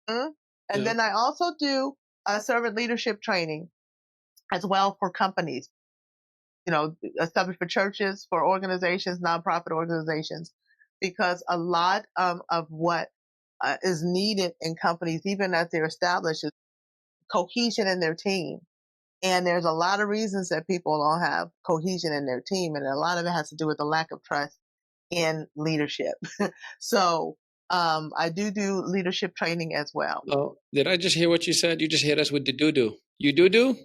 Mm-hmm. And then I also do servant leadership training as well for companies. Established for churches, for organizations, nonprofit organizations, because a lot of what is needed in companies, even as they're established, is cohesion in their team. And there's a lot of reasons that people don't have cohesion in their team. And a lot of it has to do with the lack of trust in leadership. So I do leadership training as well. Oh, did I just hear what you said? You just hit us with the doo-doo. You doo-doo?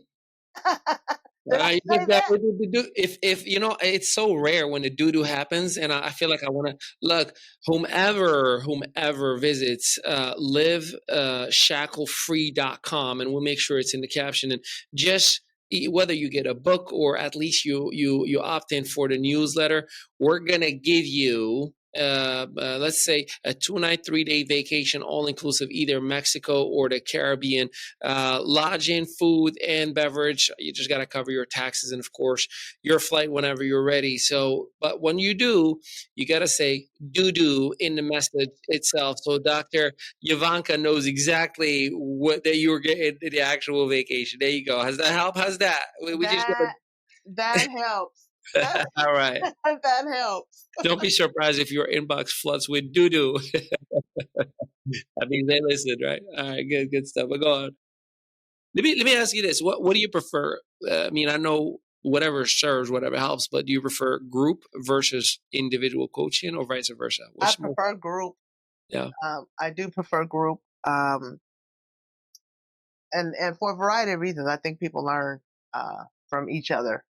If it's so rare when the doo-doo happens, and I feel like I want to look, whomever visits liveshacklefree.com, and we'll make sure it's in the caption, and just whether you get a book or at least you opt in for the newsletter, we're gonna give you let's say a 2-night 3-day vacation, all inclusive, either Mexico or the Caribbean, lodging, food, and beverage. You just got to cover your taxes and of course your flight whenever you're ready. So, but when you do, you got to say doo-doo in the message itself. So Dr. Euvonka knows exactly what that you were getting the actual vacation. There you go. Has that helped? How's that? That helps. All right. That helps. Don't be surprised if your inbox floods with doo-doo. That means they listen, right? All right, good stuff. But go on. Let me ask you this: what do you prefer? I mean, I know whatever serves, whatever helps, but do you prefer group versus individual coaching, or vice versa? I prefer group. Yeah, I do prefer group. And for a variety of reasons, I think people learn from each other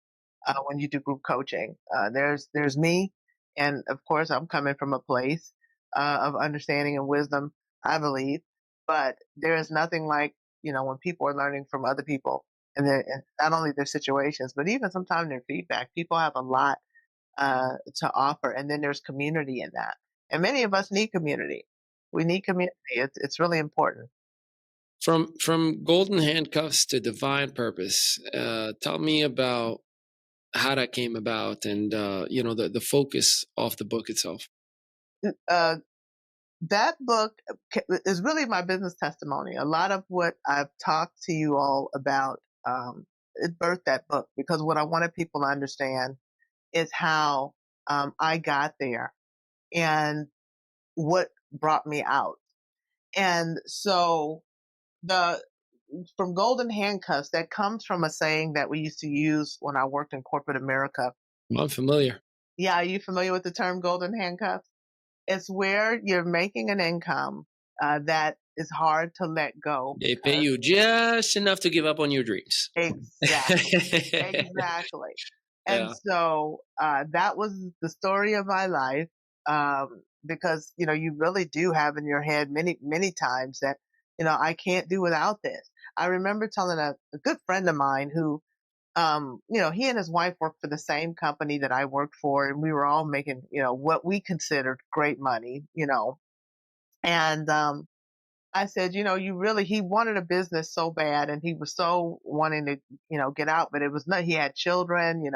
when you do group coaching. There's me, and of course, I'm coming from a place of understanding and wisdom, I believe. But there is nothing like when people are learning from other people, and not only their situations, but even sometimes their feedback. People have a lot to offer, and then there's community in that. And many of us need community. We need community. It's really important. From golden handcuffs to divine purpose. Tell me about how that came about, and the focus of the book itself. That book is really my business testimony. A lot of what I've talked to you all about, it birthed that book, because what I wanted people to understand is how I got there and what brought me out. And so from golden handcuffs, that comes from a saying that we used to use when I worked in corporate America. I'm familiar. Yeah, are you familiar with the term golden handcuffs? It's where you're making an income that is hard to let go. They pay you just enough to give up on your dreams. Exactly. Exactly. And so that was the story of my life, because, you really do have in your head many, many times that, I can't do without this. I remember telling a good friend of mine who, he and his wife worked for the same company that I worked for, and we were all making, what we considered great money, and I said, he wanted a business so bad, and he was so wanting to, get out, but it was not, he had children, he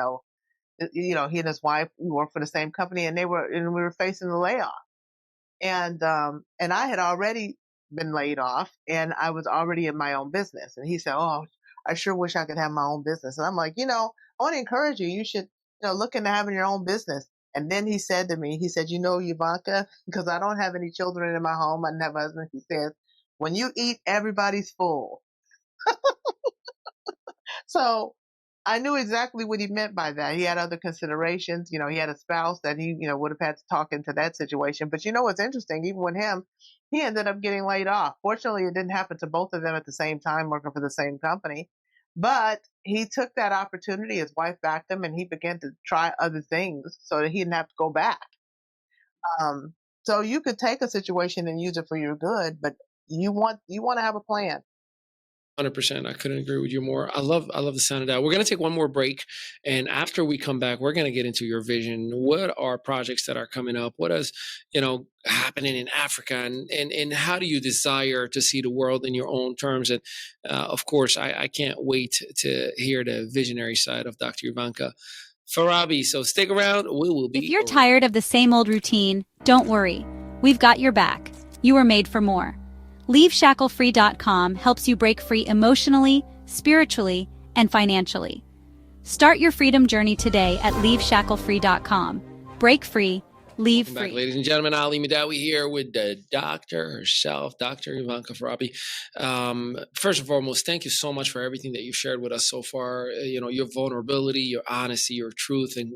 and his wife, we worked for the same company, and we were facing the layoff. And I had already been laid off, and I was already in my own business. And he said, "Oh, I sure wish I could have my own business." And I'm like, I want to encourage you. You should, look into having your own business. And then he said to me, Euvonka, because I don't have any children in my home, I didn't have a husband. He says, when you eat, everybody's full. So I knew exactly what he meant by that. He had other considerations. He had a spouse that he, would have had to talk into that situation. But what's interesting, even with him, he ended up getting laid off. Fortunately, it didn't happen to both of them at the same time working for the same company. But he took that opportunity. His wife backed him, and he began to try other things so that he didn't have to go back. So you could take a situation and use it for your good, but you want to have a plan. 100%. I couldn't agree with you more. I love the sound of that. We're going to take one more break. And after we come back, we're going to get into your vision. What are projects that are coming up? What is, happening in Africa? And how do you desire to see the world in your own terms? And of course, I can't wait to hear the visionary side of Dr. Euvonka Farabee. So stick around. We will be. If you're tired of the same old routine, don't worry. We've got your back. You were made for more. LeaveShackleFree.com helps you break free emotionally, spiritually, and financially. Start your freedom journey today at LeaveShackleFree.com. Break free, leave Welcome free. back, ladies and gentlemen. Ali Mehdaoui here with the doctor herself, Dr. Euvonka Farabee. First and foremost, thank you so much for everything that you've shared with us so far. Your vulnerability, your honesty, your truth, and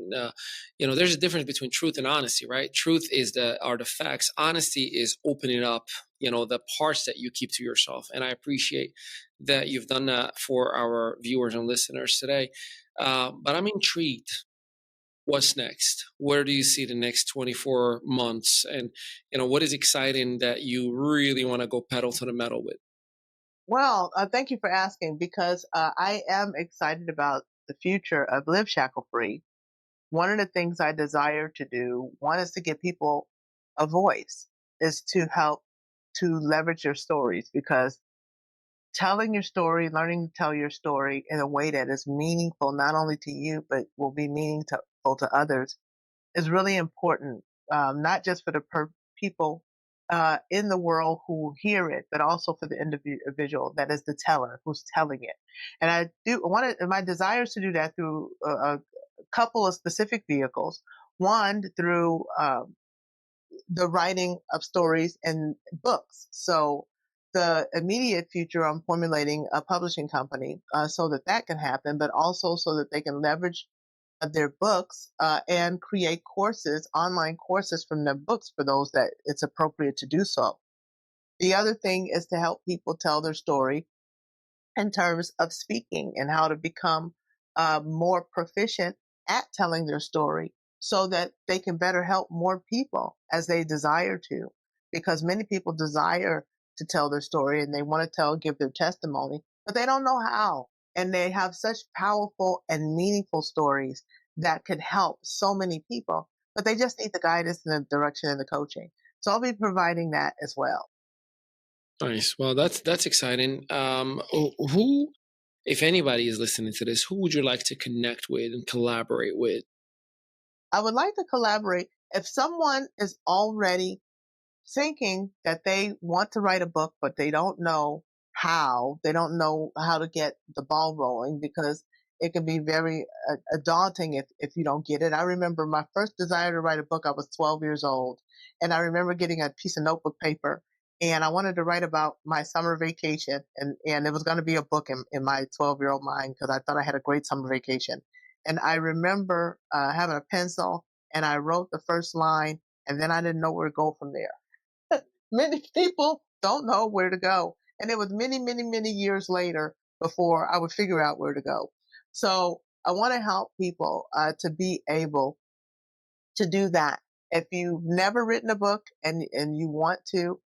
there's a difference between truth and honesty, right? Truth are the facts. Honesty is opening up, the parts that you keep to yourself. And I appreciate that you've done that for our viewers and listeners today. But I'm intrigued. What's next? Where do you see the next 24 months? And, what is exciting that you really want to go pedal to the metal with? Well, thank you for asking, because I am excited about the future of Live Shackle Free. One of the things I desire to do, one is to give people a voice, is to help to leverage your stories, because telling your story, learning to tell your story in a way that is meaningful, not only to you, but will be meaningful to others, is really important, not just for the people in the world who hear it, but also for the individual that is the teller who's telling it. And I do my desires to do that through a couple of specific vehicles. One, through the writing of stories and books. So the immediate future, I'm formulating a publishing company so that can happen, but also so that they can leverage their books and create courses, online courses from their books for those that it's appropriate to do so. The other thing is to help people tell their story in terms of speaking and how to become more proficient at telling their story so that they can better help more people as they desire to. Because many people desire to tell their story and they want to give their testimony, but they don't know how. And they have such powerful and meaningful stories that could help so many people, but they just need the guidance and the direction and the coaching. So I'll be providing that as well. Nice. Well, that's exciting. Who, if anybody is listening to this, who would you like to connect with and collaborate with? I would like to collaborate if someone is already thinking that they want to write a book, but they don't know how. They don't know how to get the ball rolling, because it can be very daunting if you don't get it. I remember my first desire to write a book, I was 12 years old. And I remember getting a piece of notebook paper, and I wanted to write about my summer vacation. And it was going to be a book in my 12-year-old mind, because I thought I had a great summer vacation. And I remember having a pencil, and I wrote the first line, and then I didn't know where to go from there. Many people don't know where to go. And it was many, many, many years later before I would figure out where to go. So I want to help people to be able to do that. If you've never written a book and you want to,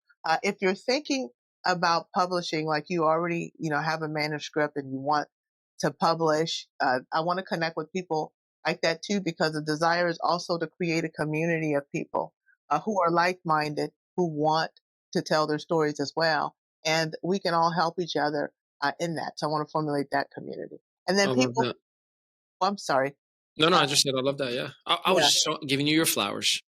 if you're thinking about publishing, like you already, have a manuscript and you want to publish, I want to connect with people like that too, because the desire is also to create a community of people who are like-minded, who want to tell their stories as well. And we can all help each other in that. So I want to formulate that community. And then I love that. I'm sorry. No, I just said I love that. Yeah. I was just giving you your flowers.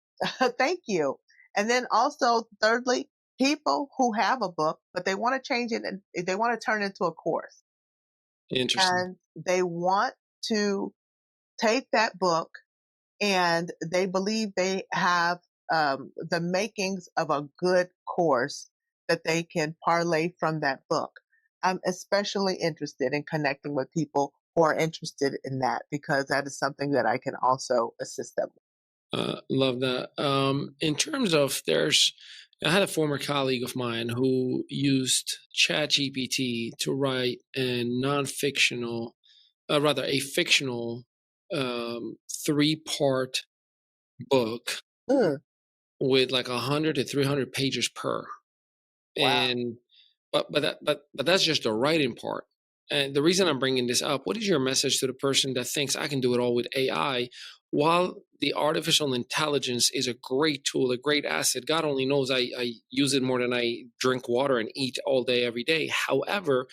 Thank you. And then also, thirdly, people who have a book, but they want to change it and they want to turn it into a course. Interesting. And they want to take that book and they believe they have the makings of a good course that they can parlay from that book. I'm especially interested in connecting with people who are interested in that, because that is something that I can also assist them with. Love that. In terms of I had a former colleague of mine who used ChatGPT to write a a fictional 3-part book with like 100 to 300 pages per. Wow. And but that's just the writing part. And the reason I'm bringing this up, what is your message to the person that thinks I can do it all with AI? While the artificial intelligence is a great tool, a great asset, God only knows I use it more than I drink water and eat all day, every day. However,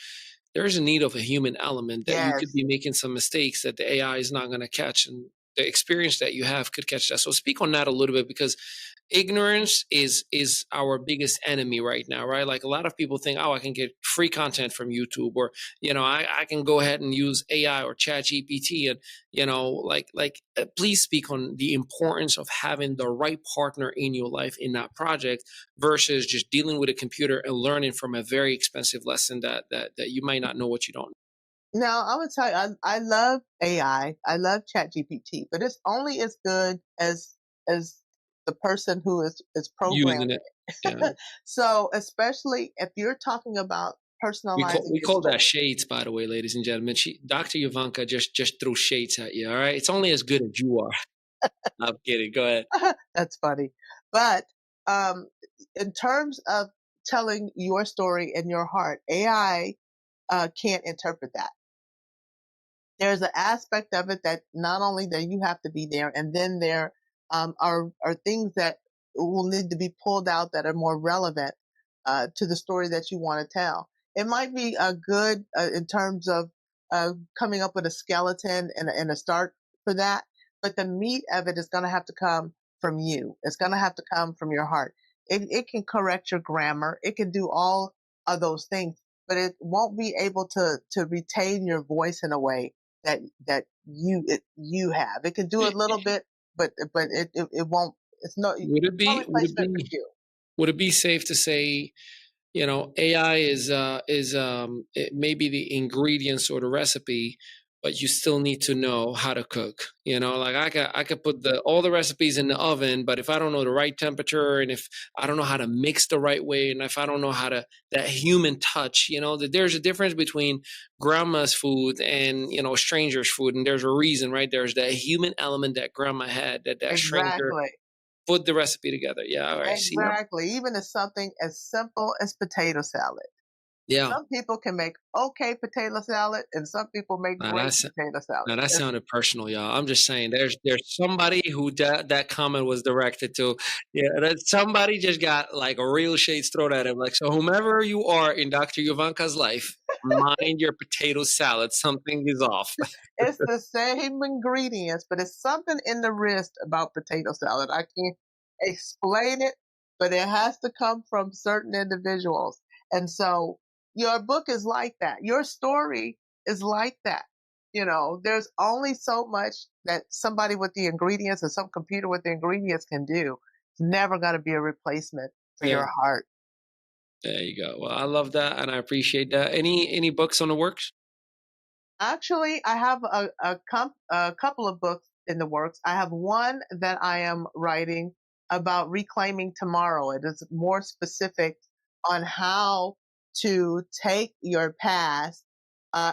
there's a need of a human element that you could Yes. be making some mistakes that the AI is not going to catch. And the experience that you have could catch that. So speak on that a little bit, because ignorance is our biggest enemy right now, right? Like a lot of people think, oh, I can get free content from YouTube, or I can go ahead and use AI or Chat GPT, and please speak on the importance of having the right partner in your life in that project versus just dealing with a computer and learning from a very expensive lesson that you might not know what you don't know. Now, I would tell you, I love AI. I love ChatGPT, but it's only as good as the person who is Using programming it. it. Yeah. So, especially if you're talking about personalizing We your call that story. shades, by the way, ladies and gentlemen. Dr. Euvonka just threw shades at you. All right, it's only as good as you are. I'm kidding. Go ahead. That's funny. But um, in terms of telling your story in your heart, AI can't interpret that. There's an aspect of it that not only that you have to be there, and then there are things that will need to be pulled out that are more relevant to the story that you want to tell. It might be a good in terms of coming up with a skeleton and a start for that, but the meat of it is going to have to come from you. It's going to have to come from your heart. It can correct your grammar. It can do all of those things, but it won't be able to retain your voice in a way that you have. It can do a little bit, but it won't. It's no replacement for you. Would it be safe to say, AI is it may be the ingredients or the recipe, but you still need to know how to cook. Like I could put all the recipes in the oven, but if I don't know the right temperature, and if I don't know how to mix the right way, and if I don't know how to that human touch, that there's a difference between grandma's food and stranger's food, and there's a reason, right? There's that human element that grandma had that stranger Exactly. put the recipe together. Yeah, all right. See, Exactly. Even as something as simple as potato salad. yeah. Some people can make okay potato salad, and some people make Now great that's potato salad. Now that sounded personal, y'all. I'm just saying, there's somebody who that comment was directed to. Yeah, that somebody just got like a real shades thrown at him. Like, so whomever you are in Dr. Yovanka's life, mind your potato salad. Something is off. It's the same ingredients, but it's something in the wrist about potato salad. I can't explain it, but it has to come from certain individuals. And so your book is like that. Your story is like that. There's only so much that somebody with the ingredients or some computer with the ingredients can do. It's never going to be a replacement for Yeah, your heart. there you go. Well, I love that, and I appreciate that. Any books on the works? Actually, I have a couple of books in the works. I have one that I am writing about reclaiming tomorrow. It is more specific on how to take your past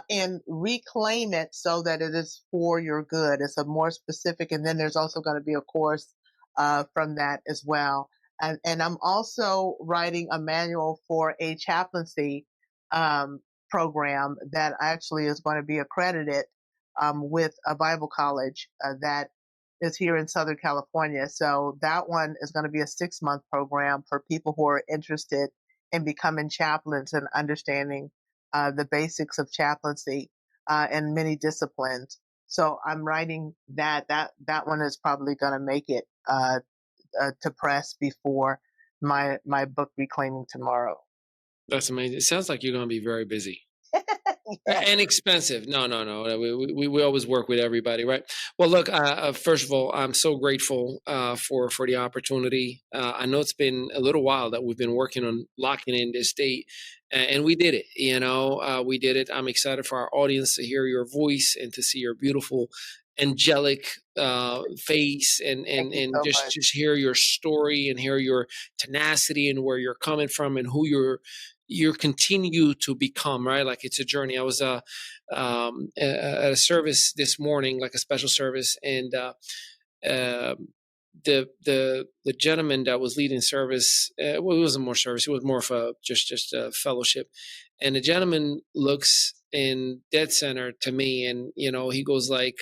and reclaim it so that it is for your good. It's a more specific, and then there's also going to be a course from that as well. And I'm also writing a manual for a chaplaincy um, program that actually is going to be accredited with a Bible college that is here in Southern California. So that one is going to be a 6-month program for people who are interested in becoming chaplains and understanding the basics of chaplaincy and many disciplines. So I'm writing that. That one is probably going to make it to press before my book Reclaiming Tomorrow. That's amazing. It sounds like you're going to be very busy. Yeah. And expensive. No. We always work with everybody, right? Well, look. First of all, I'm so grateful for the opportunity. I know it's been a little while that we've been working on locking in this date, and we did it. We did it. I'm excited for our audience to hear your voice and to see your beautiful, angelic face, and Thank you so much. just hear your story and hear your tenacity and where you're coming from and who you continue to become, right? Like it's a journey. I was at a service this morning, like a special service, and the gentleman that was leading service, well, it wasn't more service, it was more of a just a fellowship, and the gentleman looks in dead center to me, and he goes like,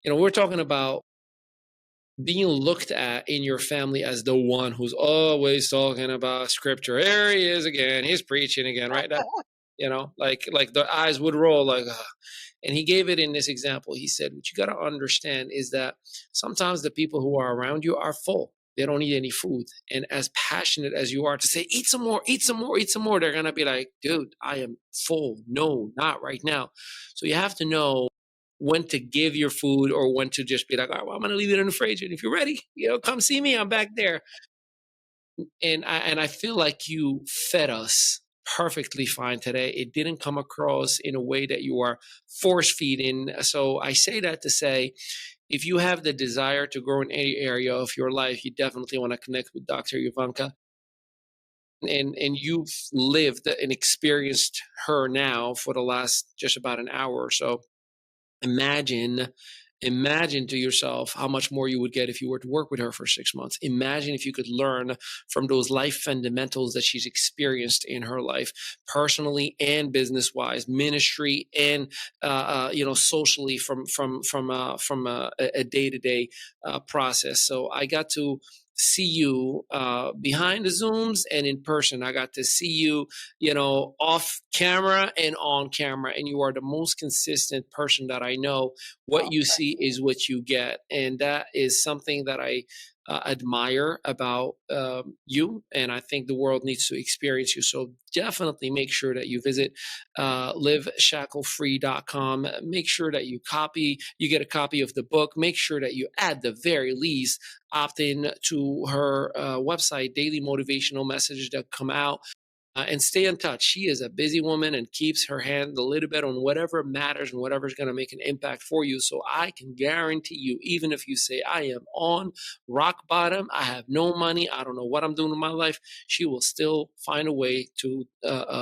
we're talking about being looked at in your family as the one who's always talking about scripture. There he is again, he's preaching again, right? That, like the eyes would roll like, ugh. And he gave it in this example. He said, what you got to understand is that sometimes the people who are around you are full. They don't need any food. And as passionate as you are to say, eat some more, eat some more, eat some more, they're going to be like, dude, I am full. No, not right now. So you have to know when to give your food or when to just be like, all right, well, I'm going to leave it in the fridge. And if you're ready, come see me. I'm back there. And I feel like you fed us perfectly fine today. It didn't come across in a way that you are force feeding. So I say that to say, if you have the desire to grow in any area of your life, you definitely want to connect with Dr. Euvonka. And you've lived and experienced her now for the last just about an hour or so. Imagine to yourself how much more you would get if you were to work with her for 6 months. Imagine if you could learn from those life fundamentals that she's experienced in her life, personally and business-wise, ministry and socially from a day-to-day process. So I got to see you behind the Zooms and in person. I got to see you, off camera and on camera, and you are the most consistent person that I know. What you see is what you get, and that is something that I admire about you, and I think the world needs to experience you. So definitely make sure that you visit liveshacklefree.com. Make sure that you get a copy of the book. Make sure that you, at the very least, opt in to her website, daily motivational messages that come out. And stay in touch. She is a busy woman and keeps her hand a little bit on whatever matters and whatever's going to make an impact for you. So I can guarantee you, even if you say, I am on rock bottom, I have no money, I don't know what I'm doing in my life, she will still find a way to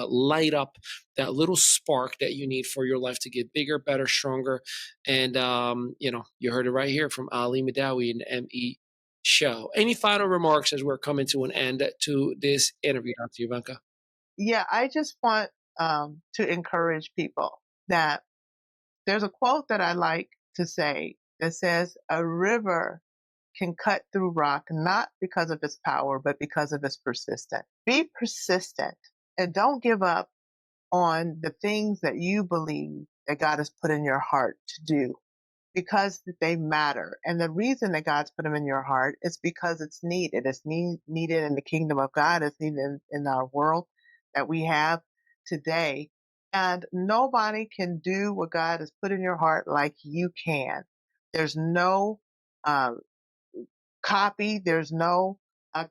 light up that little spark that you need for your life to get bigger, better, stronger. And, you heard it right here from Ali Mehdaoui in the ME Show. Any final remarks as we're coming to an end to this interview, Dr. Euvonka? Yeah, I just want to encourage people that there's a quote that I like to say that says, a river can cut through rock, not because of its power, but because of its persistence. Be persistent and don't give up on the things that you believe that God has put in your heart to do, because they matter. And the reason that God's put them in your heart is because it's needed. It's needed in the kingdom of God. It's needed in our world that we have today. And nobody can do what God has put in your heart like you can. There's no copy. There's no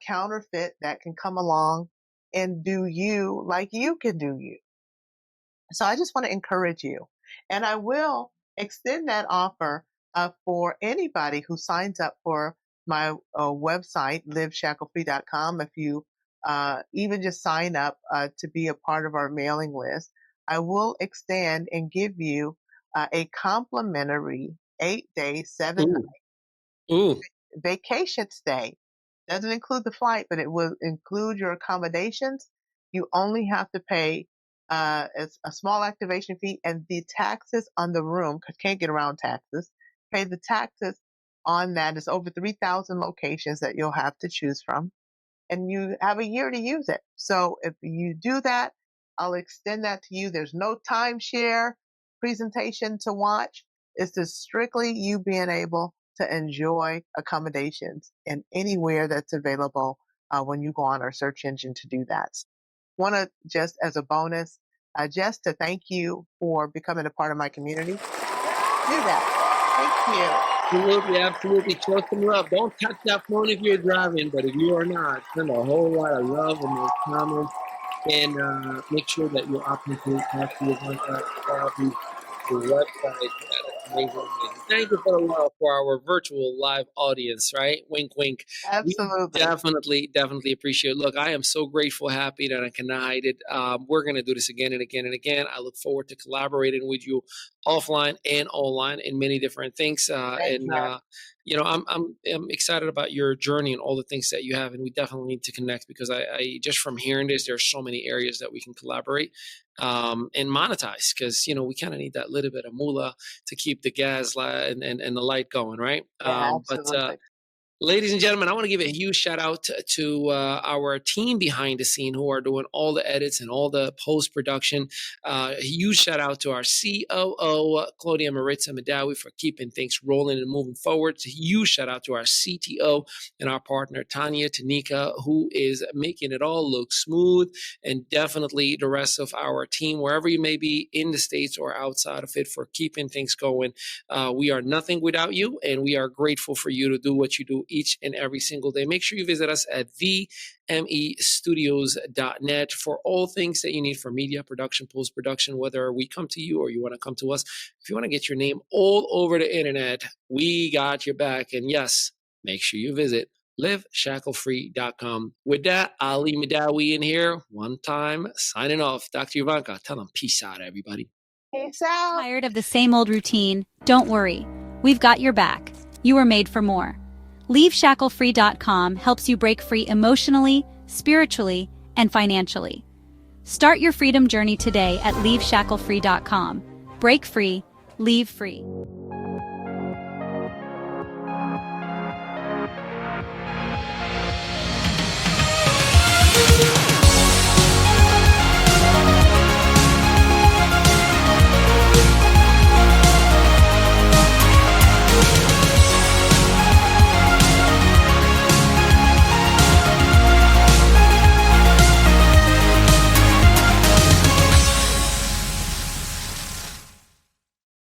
counterfeit that can come along and do you like you can do you. So I just want to encourage you. And I will extend that offer for anybody who signs up for my website, liveshacklefree.com. If you even just sign up to be a part of our mailing list, I will extend and give you a complimentary 8-day, 7-night vacation stay. Doesn't include the flight, but it will include your accommodations. You only have to pay a small activation fee, and the taxes on the room, because can't get around taxes, pay the taxes on that. It's over 3,000 locations that you'll have to choose from, and you have a year to use it. So if you do that, I'll extend that to you. There's no timeshare presentation to watch. It's just strictly you being able to enjoy accommodations in anywhere that's available when you go on our search engine to do that. Want to, just as a bonus, just to thank you for becoming a part of my community. Do that. Thank you. Absolutely. Show some love. Don't touch that phone if you're driving, but if you are not, send a whole lot of love in those comments, and make sure that you're opting to talk to your website Amazing, amazing. Thank you for the love for our virtual live audience, right? Wink, wink. We Absolutely. definitely appreciate it. Look, I am so grateful, happy that I cannot hide it. We're going to do this again and again and again. I look forward to collaborating with you offline and online in many different things. Thank you. I'm excited about your journey and all the things that you have, and we definitely need to connect because I just from hearing this, there's so many areas that we can collaborate and monetize because we kind of need that little bit of moolah to keep the gas and the light going, right? Yeah, But absolutely. ladies and gentlemen, I want to give a huge shout out to our team behind the scene who are doing all the edits and all the post production. A huge shout out to our COO, Claudia Maritza Mehdaoui, for keeping things rolling and moving forward. A huge shout out to our CTO and our partner, Tanya Tanika, who is making it all look smooth, and definitely the rest of our team, wherever you may be in the States or outside of it, for keeping things going. We are nothing without you, and we are grateful for you to do what you do each and every single day. Make sure you visit us at themestudios.net for all things that you need for media production, post-production, whether we come to you or you want to come to us. If you want to get your name all over the internet, we got your back. And yes, make sure you visit liveshacklefree.com. With that, Ali Mehdaoui in here, one time, signing off. Dr. Euvonka, tell them peace out, everybody. Peace out. Tired of the same old routine? Don't worry. We've got your back. You were made for more. LeaveShackleFree.com helps you break free emotionally, spiritually, and financially. Start your freedom journey today at LeaveShackleFree.com. Break free, leave free.